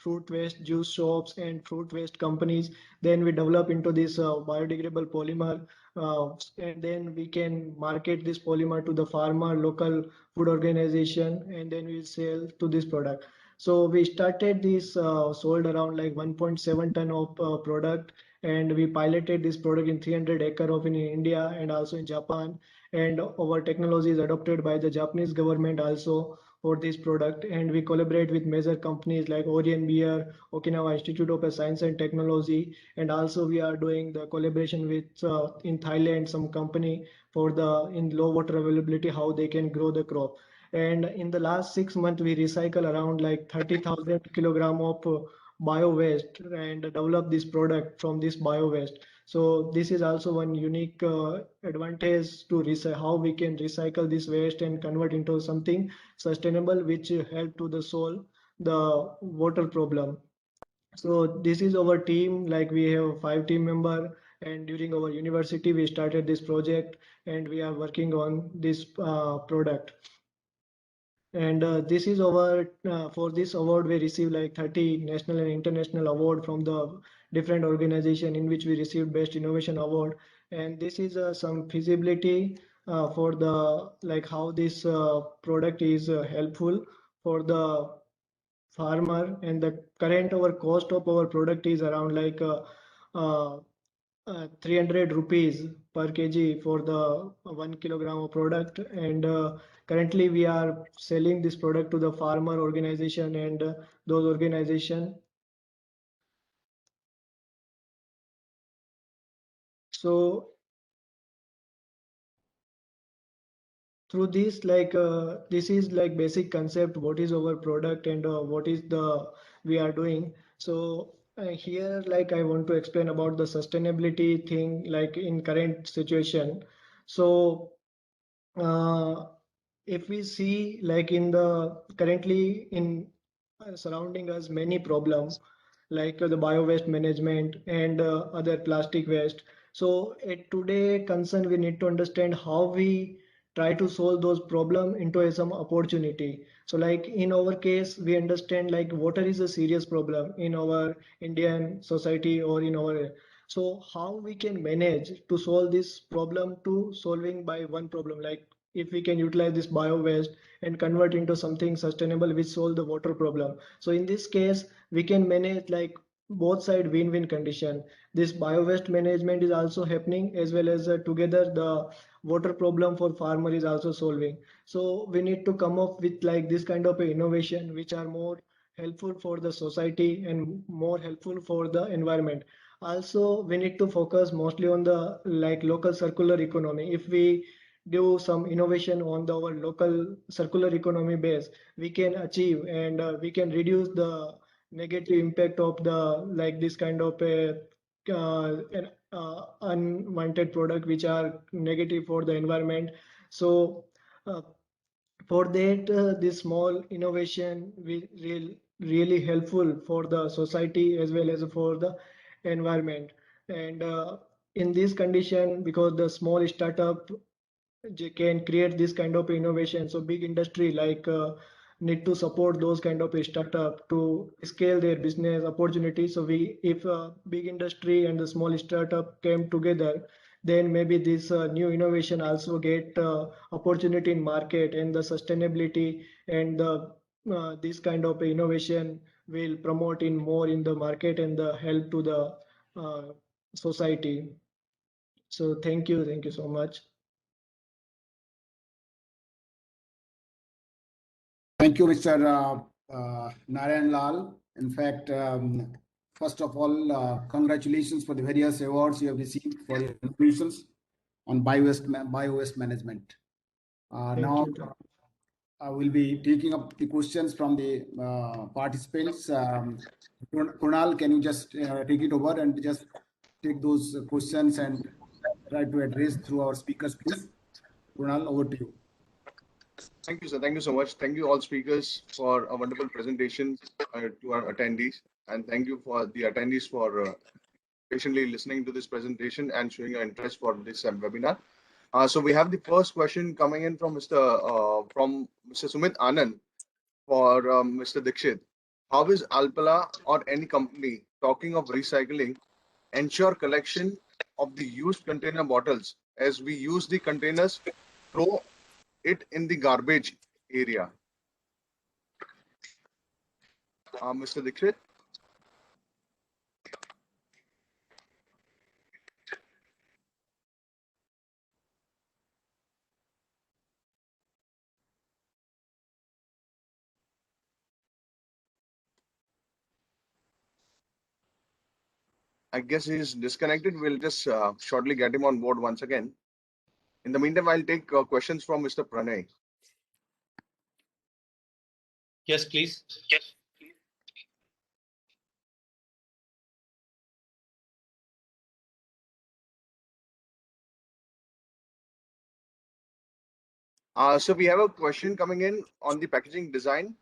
fruit waste juice shops and fruit waste companies. Then we develop into this biodegradable polymer, and then we can market this polymer to the farmer, local food organization, and then we sell to this product. So we started this sold around like 1.7 ton of product, and we piloted this product in 300 acre of in India and also in Japan. And our technology is adopted by the Japanese government also for this product. And we collaborate with major companies like Orion Beer, Okinawa Institute of Science and Technology, and also we are doing the collaboration with in Thailand some company for the in low water availability how they can grow the crop. And in the last 6 months we recycle around like 30,000 kilogram of bio waste and develop this product from this bio waste. So this is also one unique advantage to how we can recycle this waste and convert into something sustainable which help to the solve the water problem. So this is our team, like we have 5 team member, and during our university we started this project and we are working on this product. And this is our for this award we received like 30 national and international award from the different organization in which we received best innovation award. And this is some feasibility for the like how this product is helpful for the farmer. And the current our cost of our product is around like 300 rupees per kg for the 1 kilogram of product. And currently we are selling this product to the farmer organization and those organization. So through this, like this is like basic concept, what is our product and what is the we are doing. So here like I want to explain about the sustainability thing like in current situation. So if we see like in the currently in surrounding us many problem like the bio waste management and other plastic waste. So at today concern we need to understand how we try to solve those problem into some opportunity. So like in our case we understand like water is a serious problem in our Indian society or in our, so how we can manage to solve this problem to solving by one problem, like if we can utilize this bio waste and convert into something sustainable which solve the water problem. So in this case we can manage like both side win-win condition. This bio waste management is also happening as well as together the water problem for farmer is also solving. So we need to come up with like this kind of a innovation which are more helpful for the society and more helpful for the environment. Also we need to focus mostly on the like local circular economy. If we do some innovation on our local circular economy base, we can achieve and we can reduce the negative impact of the like this kind of a unwanted product which are negative for the environment. So uh, for that this small innovation will really helpful for the society as well as for the environment. And in this condition, because the small startup can create this kind of innovation, so big industry like need to support those kind of a startup to scale their business opportunity. So we, if big industry and the small startup came together, then maybe this new innovation also get opportunity in market, and the sustainability and the this kind of innovation will promote in more in the market and the help to the society. So thank you so much. Thank you, Mr. Narayan Lal. In fact, first of all, congratulations for the various awards you have received for your contributions on bio waste management. Thank Now, you. I will be taking up the questions from the participants. Kunal, can you just take it over and just take those questions and try to address through our speakers, please? Kunal, over to you. Thank you, sir. Thank you so much. Thank you all speakers for a wonderful presentation to our attendees, and thank you for the attendees for patiently listening to this presentation and showing your interest for this webinar. So we have the first question coming in from Mr. Sumit Anand for Mr. Dixit. How is Alpala or any company talking of recycling ensure collection of the used container bottles, as we use the containers, throw it in the garbage area? Mr. Dixit? I guess he's disconnected. We'll just shortly get him on board once again. In the meantime, I'll take questions from Mr. Pranay. Yes, please. So we have a question coming in on the packaging design.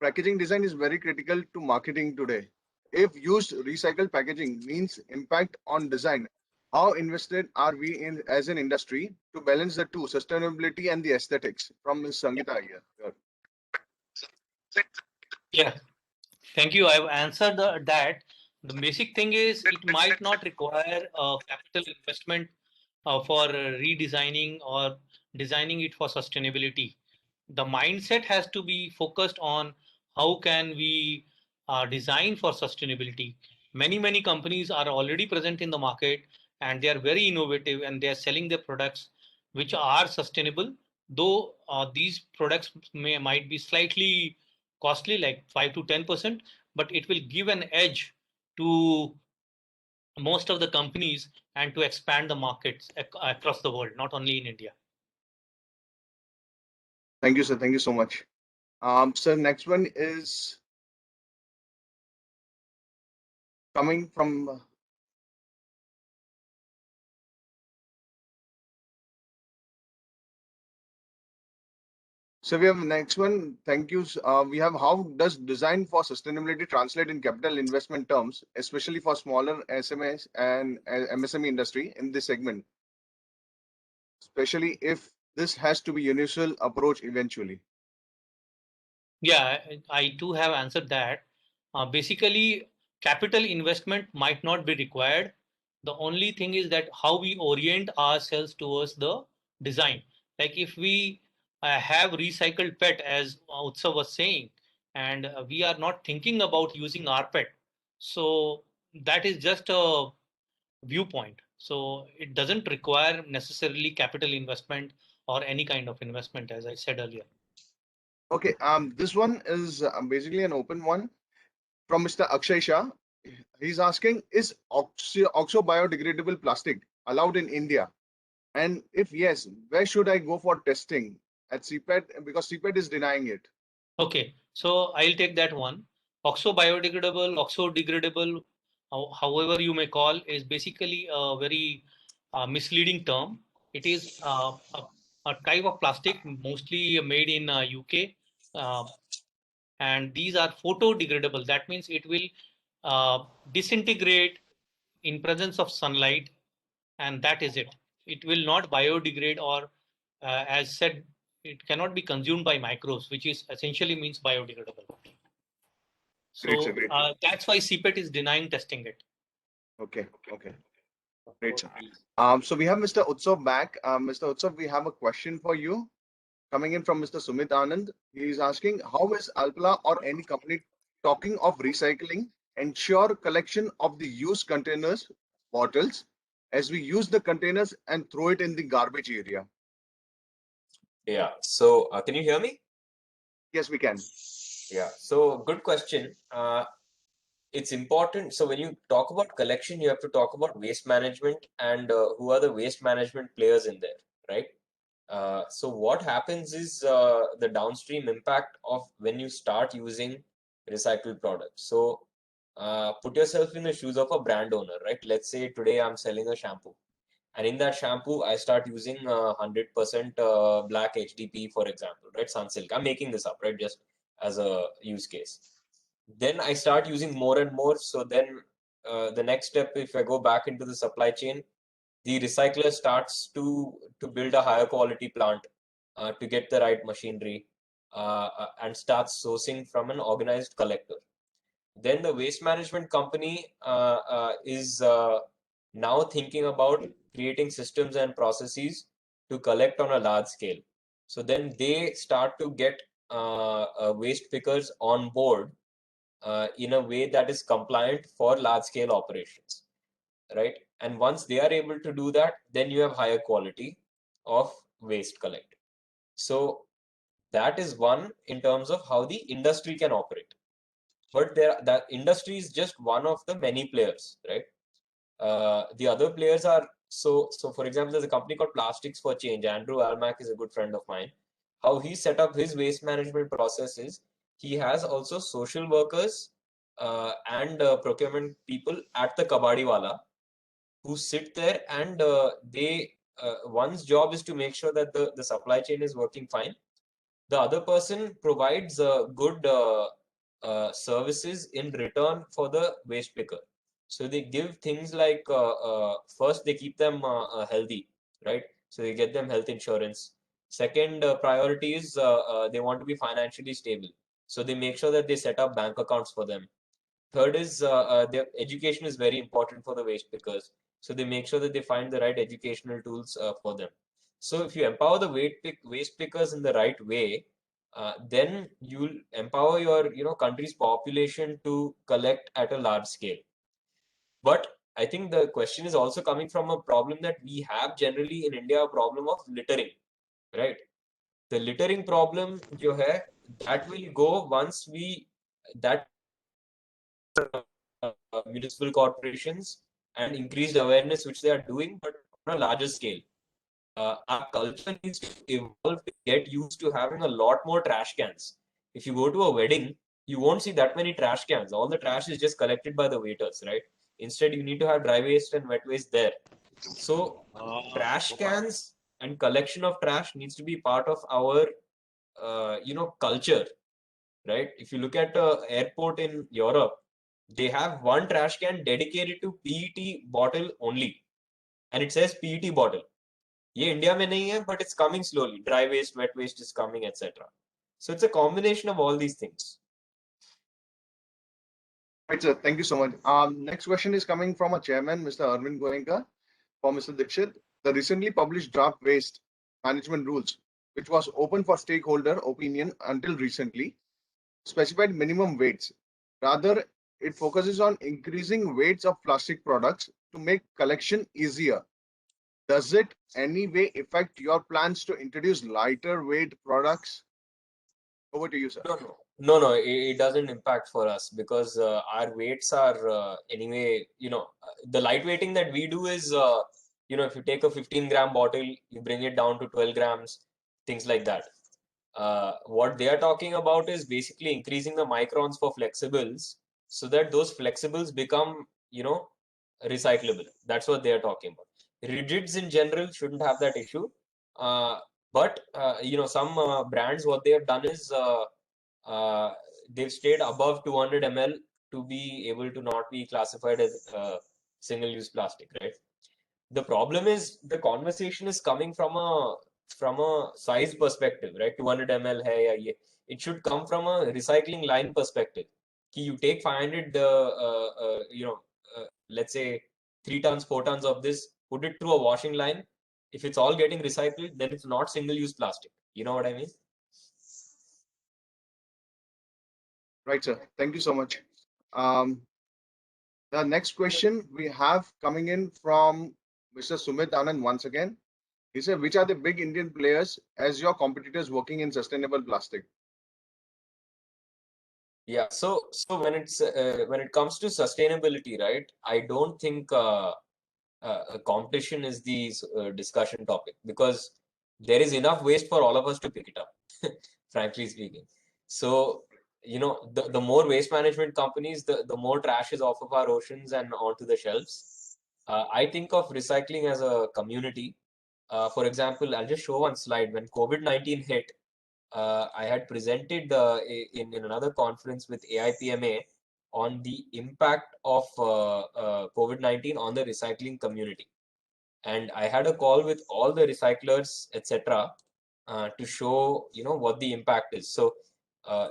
Packaging design is very critical to marketing today. If used recycled packaging means impact on design, how invested are we in as an industry to balance the two, sustainability and the aesthetics? From Ms. Sangeeta here. Yeah, thank you. I've answered that. The basic thing is it might not require a capital investment for redesigning or designing it for sustainability. The mindset has to be focused on how can we design for sustainability. Many companies are already present in the market and they are very innovative and they are selling their products which are sustainable, though these products might be slightly costly, like 5 to 10%, but it will give an edge to most of the companies and to expand the markets across the world, not only in India. Thank you, sir. Thank you so much. Sir, next one is coming from So we have next one. Thank you. We have how does design for sustainability translate in capital investment terms, especially for smaller SMEs and MSME industry in this segment, especially if this has to be universal approach eventually. Yeah, I too have answered that. Basically, capital investment might not be required. The only thing is that how we orient ourselves towards the design. Like if we have recycled PET, as Utsav was saying, and we are not thinking about using rPET, so that is just a viewpoint. So it doesn't require necessarily capital investment or any kind of investment, as I said earlier. Okay. This one is basically an open one from Mr. Akshay Shah. He's asking, is oxo biodegradable plastic allowed in India? And if yes, where should I go for testing at CPET? Because CPET is denying it. Okay, so I'll take that one. Oxo-degradable, however you may call, is basically a very misleading term. It is a type of plastic mostly made in UK, and these are photodegradable. That means it will disintegrate in presence of sunlight, and that is it. It will not biodegrade, or as said, it cannot be consumed by microbes, which is essentially means biodegradable. Great, So sir, great. that's why CPET is denying testing it. Okay, okay. Great, sir. So we have Mr. Utsav back. Mr. Utsav, we have a question for you coming in from Mr. Sumit Anand. He is asking, how is Alpla or any company talking of recycling, ensure collection of the used containers, bottles, as we use the containers and throw it in the garbage area? Yeah. So can you hear me? Yes, we can. Yeah. So good question. It's important. So when you talk about collection, you have to talk about waste management and who are the waste management players in there, right? So what happens is the downstream impact of when you start using recycled products. So put yourself in the shoes of a brand owner, right? Let's say today I'm selling a shampoo, and in that shampoo I start using 100% black HDP, for example, right? Sunsilk. I'm making this up, right? Just as a use case. Then I start using more and more. So then the next step, if I go back into the supply chain, the recycler starts to build a higher quality plant to get the right machinery and starts sourcing from an organized collector. Then the waste management company is now thinking about creating systems and processes to collect on a large scale. So then they start to get waste pickers on board in a way that is compliant for large scale operations, right? And once they are able to do that, then you have higher quality of waste collected. So that is one in terms of how the industry can operate. But that industry is just one of the many players, right? The other players are so for example, there's a company called Plastics for Change. Andrew Almack is a good friend of mine. How he set up his waste management process is he has also social workers and procurement people at the Kabadiwala who sit there, and they one's job is to make sure that the supply chain is working fine. The other person provides good services in return for the waste picker. So they give things like first they keep them healthy, right? So they get them health insurance. Second priority is they want to be financially stable. So they make sure that they set up bank accounts for them. Third is their education is very important for the waste pickers. So they make sure that they find the right educational tools for them. So if you empower the waste pickers in the right way, then you'll empower your country's population to collect at a large scale. But I think the question is also coming from a problem that we have generally in India, a problem of littering, right? The littering problem, that will go once that municipal corporations and increased awareness, which they are doing, but on a larger scale. Our culture needs to evolve to get used to having a lot more trash cans. If you go to a wedding, you won't see that many trash cans. All the trash is just collected by the waiters, right? Instead, you need to have dry waste and wet waste there. So trash cans and collection of trash needs to be part of our culture, right? If you look at an airport in Europe, they have one trash can dedicated to PET bottle only, and it says PET bottle. ये India में नहीं है, but it's coming slowly. Dry waste, wet waste is coming, etc. So it's a combination of all these things. Right, sir. Thank you so much. Next question is coming from a chairman, Mr. Arvind Goenka, for Mr. Dixit. The recently published draft waste management rules, which was open for stakeholder opinion until recently, specified minimum weights. Rather, it focuses on increasing weights of plastic products to make collection easier. Does it any way affect your plans to introduce lighter weight products? Over to you, sir. No, it doesn't impact for us because our weights are anyway, the lightweighting that we do is, if you take a 15-gram bottle, you bring it down to 12 grams, things like that. What they are talking about is basically increasing the microns for flexibles so that those flexibles become, recyclable. That's what they are talking about. Rigids in general shouldn't have that issue. But some brands, what they have done is they've stayed above 200 ml to be able to not be classified as single-use plastic, right? The problem is the conversation is coming from a size perspective, right? 200 ml hai ya ye. It should come from a recycling line perspective. You take 500, let's say 3 tons, 4 tons of this, put it through a washing line. If it's all getting recycled, then it's not single-use plastic. You know what I mean? Right, sir. Thank you so much. The next question we have coming in from Mr. Sumit Anand once again. He said, which are the big Indian players as your competitors working in sustainable plastic? Yeah, so when it comes to sustainability, right? I don't think competition is the discussion topic because there is enough waste for all of us to pick it up, frankly speaking. So the more waste management companies, the more trash is off of our oceans and onto the shelves. I think of recycling as a community. For example, I'll just show one slide. When COVID-19 hit, I had presented in another conference with AIPMA on the impact of COVID-19 on the recycling community. And I had a call with all the recyclers, etc., to show, what the impact is. So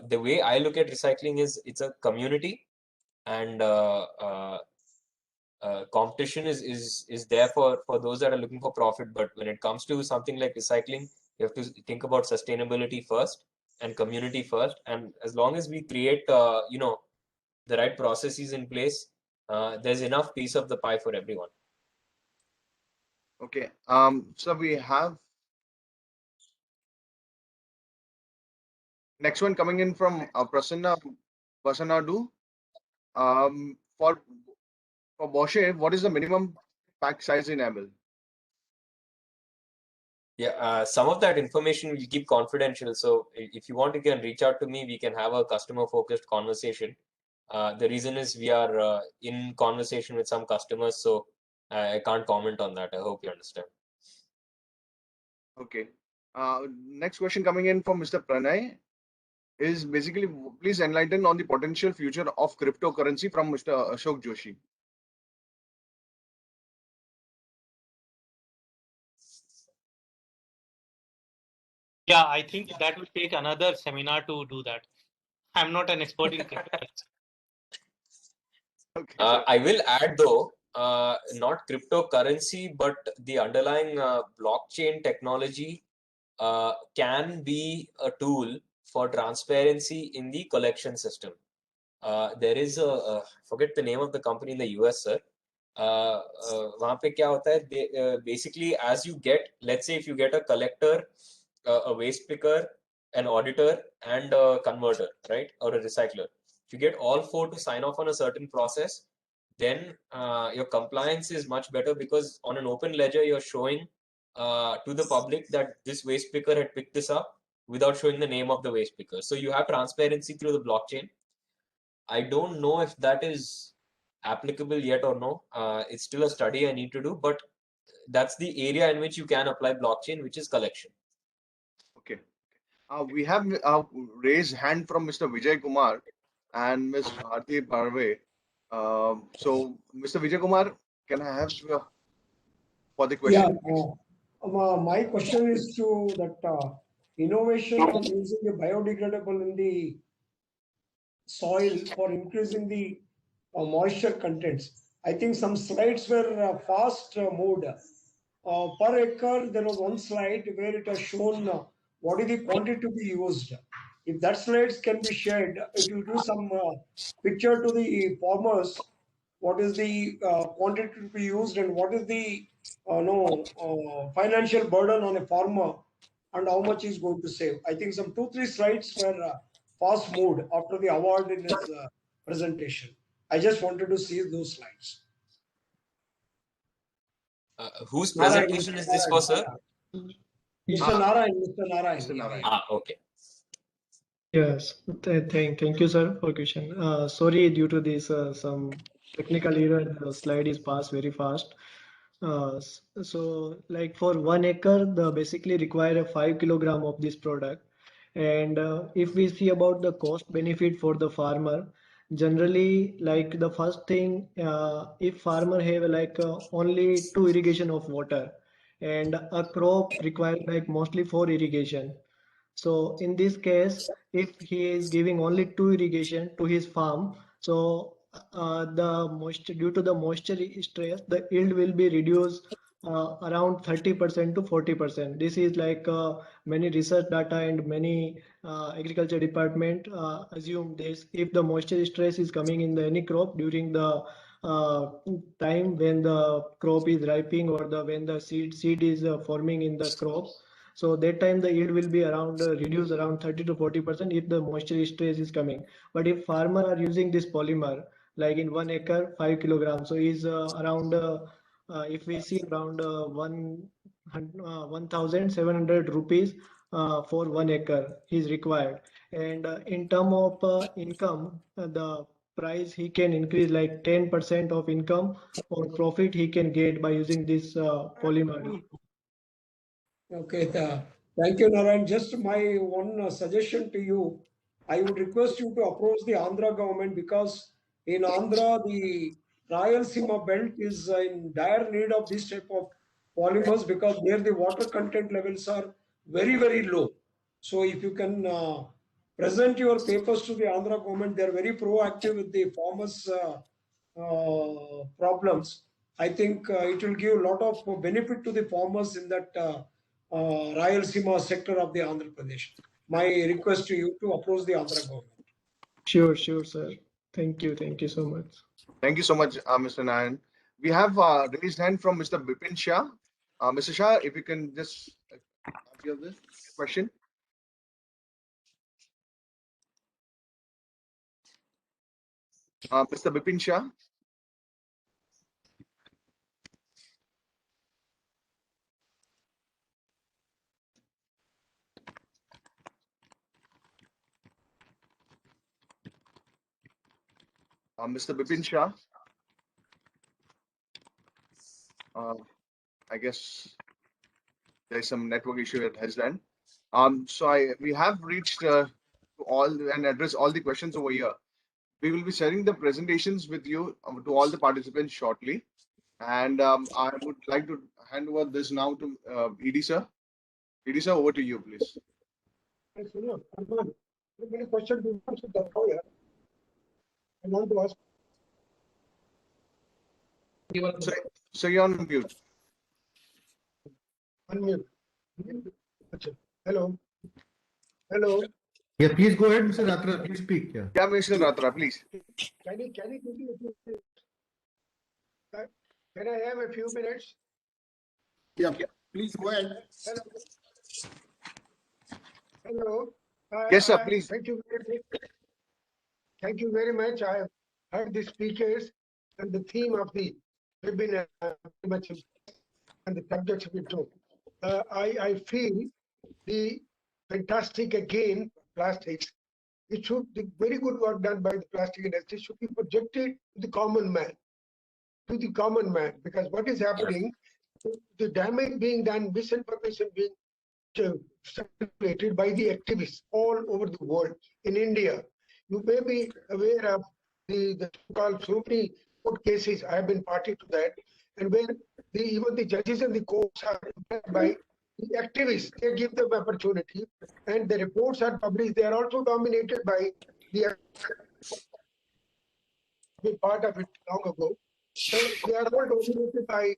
the way I look at recycling is it's a community, and competition is there for those that are looking for profit. But when it comes to something like recycling, you have to think about sustainability first and community first. And as long as we create, the right processes in place, there's enough piece of the pie for everyone. Okay. So we have next one coming in from Prasanna Vasanadu. For Bosch, what is the minimum pack size in ml? Yeah, some of that information we'll keep confidential. So if you want, you can reach out to me. We can have a customer-focused conversation. The reason is we are in conversation with some customers, so I can't comment on that. I hope you understand. Okay. Next question coming in from Mr. Pranay is basically, please enlighten on the potential future of cryptocurrency from Mr. Ashok Joshi. Yeah, I think that will take another seminar to do that. I'm not an expert in cryptocurrency. Okay, I will add though, not cryptocurrency, but the underlying blockchain technology can be a tool for transparency in the collection system. There is forget the name of the company in the US, sir. वहाँ पे क्या होता है? Basically, as you get, let's say if you get a collector, a waste picker, an auditor, and a converter, right, or a recycler. If you get all 4 to sign off on a certain process, then your compliance is much better because on an open ledger you're showing to the public that this waste picker had picked this up without showing the name of the waste picker. So you have transparency through the blockchain. I don't know if that is applicable yet or no. It's still a study I need to do, but that's the area in which you can apply blockchain, which is collection. Okay. We have raised hand from Mr. Vijay Kumar and Ms. Bharti Barve. So, Mr. Vijay Kumar, can I have for the Yeah, question, please? my question is to that innovation on using the biodegradable in the soil for increasing the moisture contents. I think some slides were fast moved. Per acre, there was one slide where it has shown what is the quantity to be used. If that slides can be shared, it will give some picture to the farmers. What is the quantity to be used and what is the financial burden on a farmer and how much he's going to save. I think some 2-3 slides were fast moved after the award in his presentation. I just wanted to see those slides. Whose Narayan, presentation Mr. is this for, sir? Mr. Narayan, Mr. Narayan. Mr. Narayan. Okay. Yes, thank you, sir, for question. Sorry, due to this some technical error, the slide is passed very fast. So, like for 1 acre, the basically require a 5 kilogram of this product. And if we see about the cost benefit for the farmer, generally, like the first thing, if farmer have like only 2 irrigation of water, and a crop require like mostly 4 irrigation. So in this case, if he is giving only 2 irrigation to his farm, so the moisture due to the moisture stress, the yield will be reduced around 30% to 40%. This is like many research data and many agriculture department assume this. If the moisture stress is coming in the any crop during the time when the crop is ripening or the when the seed is forming in the crop, so that time the yield will be around reduce around 30 to 40% if the moisture stress is coming. But if farmer are using this polymer, like in 1 acre 5 kilograms, so is around if we see around 1,700 rupees for 1 acre is required. And in term of income, the price he can increase like 10% of income or profit he can get by using this polymer. Okay, thank you, Narayan. Just my one suggestion to you. I would request you to approach the Andhra government because in Andhra, the Rayalaseema belt is in dire need of this type of polymers because there the water content levels are very, very low. So if you can present your papers to the Andhra government, they are very proactive with the farmers' problems. I think it will give a lot of benefit to the farmers in that Rayalaseema sector of the Andhra Pradesh. My request to you to approach the Andhra government. Sure, sir. Thank you so much. Thank you so much, Mr. Narayan. We have raised hand from Mr. Bipin Shah. Mr. Shah, if you can just give this question. Mr. Bipin Shah. Mr. Bipin Shah. I guess there's some network issue at his end. So we have reached to all and address all the questions over here. We will be sharing the presentations with you to all the participants shortly. And I would like to hand over this now to ED sir. ED sir, over to you, please. Many questions to answer the lawyer. I want to ask. So you're on mute. Unmute. Hello. Hello. Yeah, please go ahead, Mr. Ratra. Please speak. Yeah, Mr. Ratra, please. Can you give me a few minutes? Can I have a few minutes? Yeah, please go ahead. Hello. Yes, sir, please. Thank you very much. Thank you very much. I have heard the speakers and the theme of the webinar very much and the subjects we took. I feel the fantastic again plastics. It should the very good work done by the plastic industry should be projected to the common man. Because what is happening, the damage being done, misinformation being circulated by the activists all over the world. In India, you may be aware of the so-called Supreme Court cases. I have been party to that, and where even the judges and the courts are impressed by the activists. They give them opportunity, and the reports are published. They are also dominated by the part of it long ago. So they are all dominated by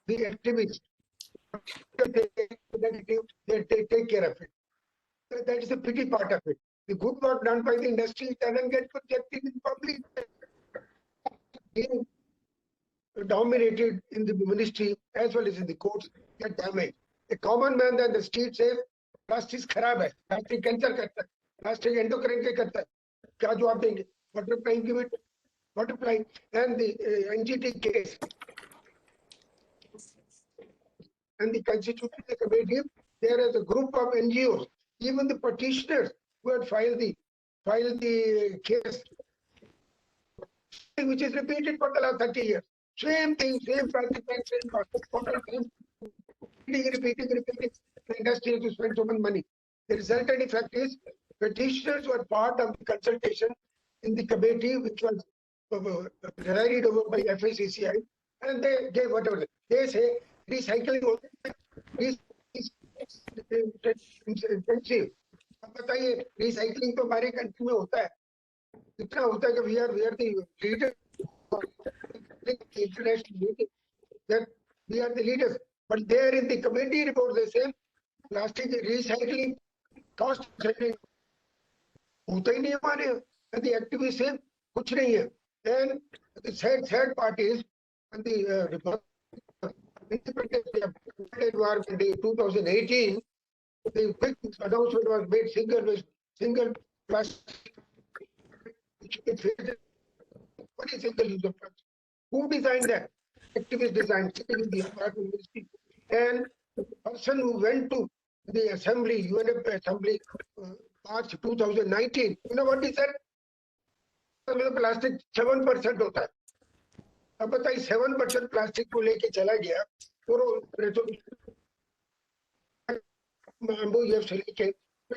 the activists. They take care of it. That is the pity part of it. The good work done by the industry doesn't get projected in public. Being dominated in the ministry as well as in the courts, get damaged. A common man on the street says, plastic is kharab hai, plastic cancer karta hai, plastic endocrine ke karta hai. Kya jawab denge? Butterfly, give it. Butterfly. And the NGT case. And the Constitutional Committee, there is a group of NGOs, even the petitioners who had filed the case, which is repeated for the last 30 years. Same thing, same plastic, same bottle, repeating. The industry has to spend so much money. The resultant effect is petitioners were part of the consultation in the committee, which was presided over by FICCI, and they gave whatever. They say recycling is intensive. अब बताइए recycling तो हमारे country में होता है, इतना होता है कि we are the leader international that we are the leaders. But there in the committee report they say plastic recycling cost saving होता ही नहीं हमारे, and the activists say कुछ नहीं है. And the third part is and the Independence Environment Day 2018, the big announcement was made single plastic. What is single use of plastic? Who designed that? Activist designed, sitting in the environment ministry. And the person who went to the assembly, UNF assembly, March 2019, you know what he said? Plastic 7% होता है. अब बताइए 7% plastic को लेके चला गया और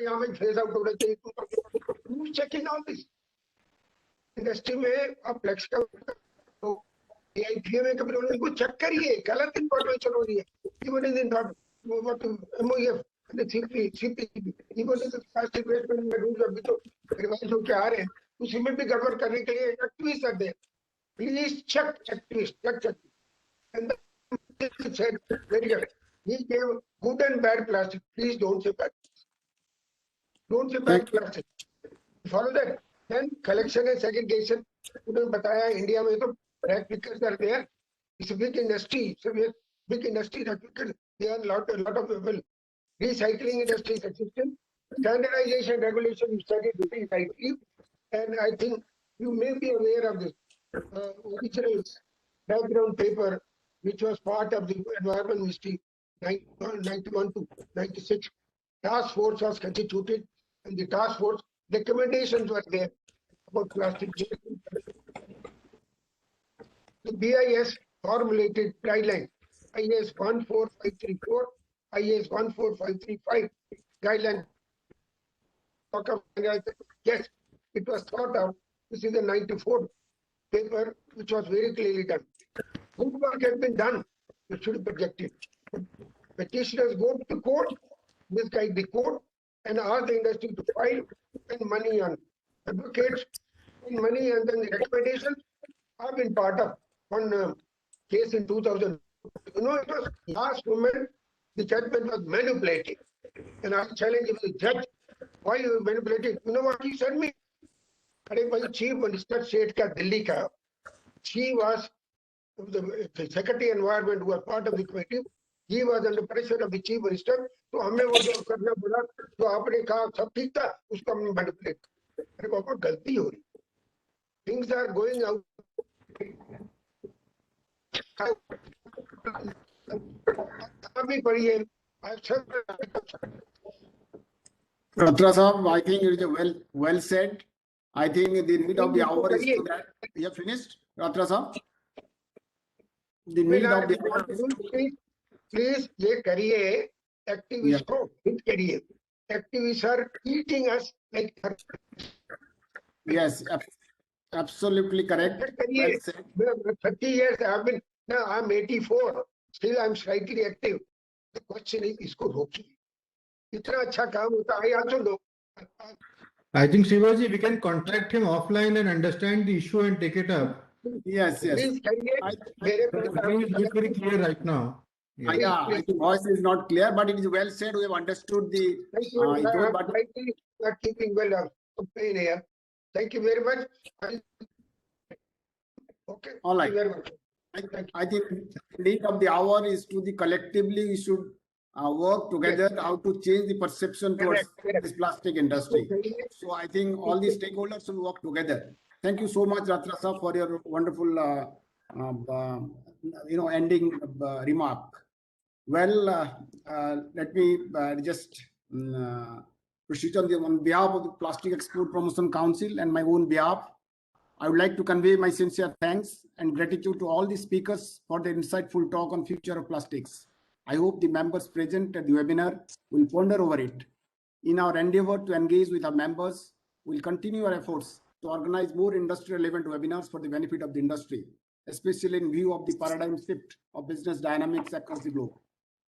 यहाँ में फेज आउट होना चाहिए. Who's checking all this? Industry में आप फ्लेक्स का AIPA में कभी उनको चेक करिए, गलत इंफॉर्मेशन हो रही है. Even in the MOEF and the CPCB, even in the plastic waste management rules अभी तो रिवाइज होके आ रहे हैं, उसी में भी गड़बड़ करने के लिए activist are there. Please check activists, check. And the said very good. He gave good and bad plastic. Please don't say bad. Don't say bad plastic. Follow that. Then collection and segregation. उन्होंने बताया India में तो rag pickers are there. It's a big industry. So big industry rag pickers. There are a lot of well, recycling industry is existing. Standardization regulation you studied very rightly, and I think you may be aware of this. Original background paper, which was part of the Environment Ministry, 91 to 96. Task force was constituted, and the task force recommendations were there about plastic. The BIS formulated guidelines, IS 14534, IS 14535 guidelines. Yes, it was thought out. This is the 94 paper, which was very clearly done. Good work has been done. It should be projected. Petitioners go to the court, misguide the court, and ask the industry to file and money on advocates, and money, and then the recommendations have been part of one case in 2000. You know, it was last moment the judgment was manipulated, and I challenged the judge, why you manipulated? You know what he said me? अरे भाई chief minister state का दिल्ली का, she was the secretary environment who was part of the committee. He was under pressure of the chief minister. तो हमें वो जो करना पड़ा, तो आपने कहा सब ठीक था, उसको हमने मैनिपुलेट. अरे बाबा गलती हो रही. Things are going out. अभी पढ़िए. Ratra Sahab, I think it is well said. I think the need of the hour is to that. You have finished, Ratra Sahab? The need of the hour is to... Please ये करिए activists को hit करिए. Activists are eating us like Yes, absolutely correct. Well said. 30 years I have been, now I'm 84, still I'm slightly active. The question is, इसको रोकिए. इतना अच्छा काम होता है, I also know. I think Shivaji, we can contact him offline and understand the issue and take it up. Yes, yes. Please करिए. मेरे It is not very clear right now. Yeah, I think voice is not clear, but it is well said. We have understood the Thank you. issue, but Slightly not keeping well of pain here. Thank you very much. Okay. all right. Thank you very much. I think the need of the hour is to the collectively we should work together how to change the perception towards Correct. this plastic industry. So I think all the stakeholders will work together. Thank you so much, Ratra sir, for your wonderful, ending remark. Well, let me just proceed on behalf of the Plastic Export Promotion Council and my own behalf. I would like to convey my sincere thanks and gratitude to all the speakers for their insightful talk on future of plastics. I hope the members present at the webinar will ponder over it. In our endeavor to engage with our members, we'll continue our efforts to organize more industry-relevant webinars for the benefit of the industry, especially in view of the paradigm shift of business dynamics across the globe.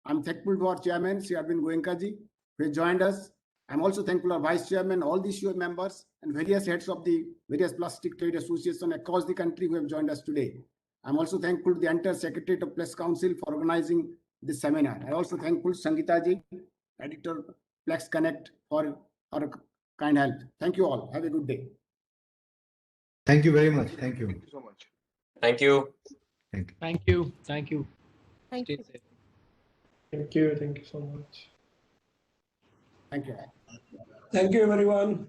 I'm thankful to our chairman, Sri Arvind Goenkaji, who has joined us. I'm also thankful to our vice chairman, all the COA members, and various heads of the various plastic trade associations across the country who have joined us today. I'm also thankful to the entire Secretariat of Plex Council for organizing this seminar. I also thankful to Sangeeta ji, editor Plex Connect, for her kind help. Thank you all. Have a good day. Thank you very much. Thank you. Thank you so much. Thank you. Thank you. Thank you. Thank you. Thank Stay you. safe. Thank you so much. Thank you. Thank you, everyone.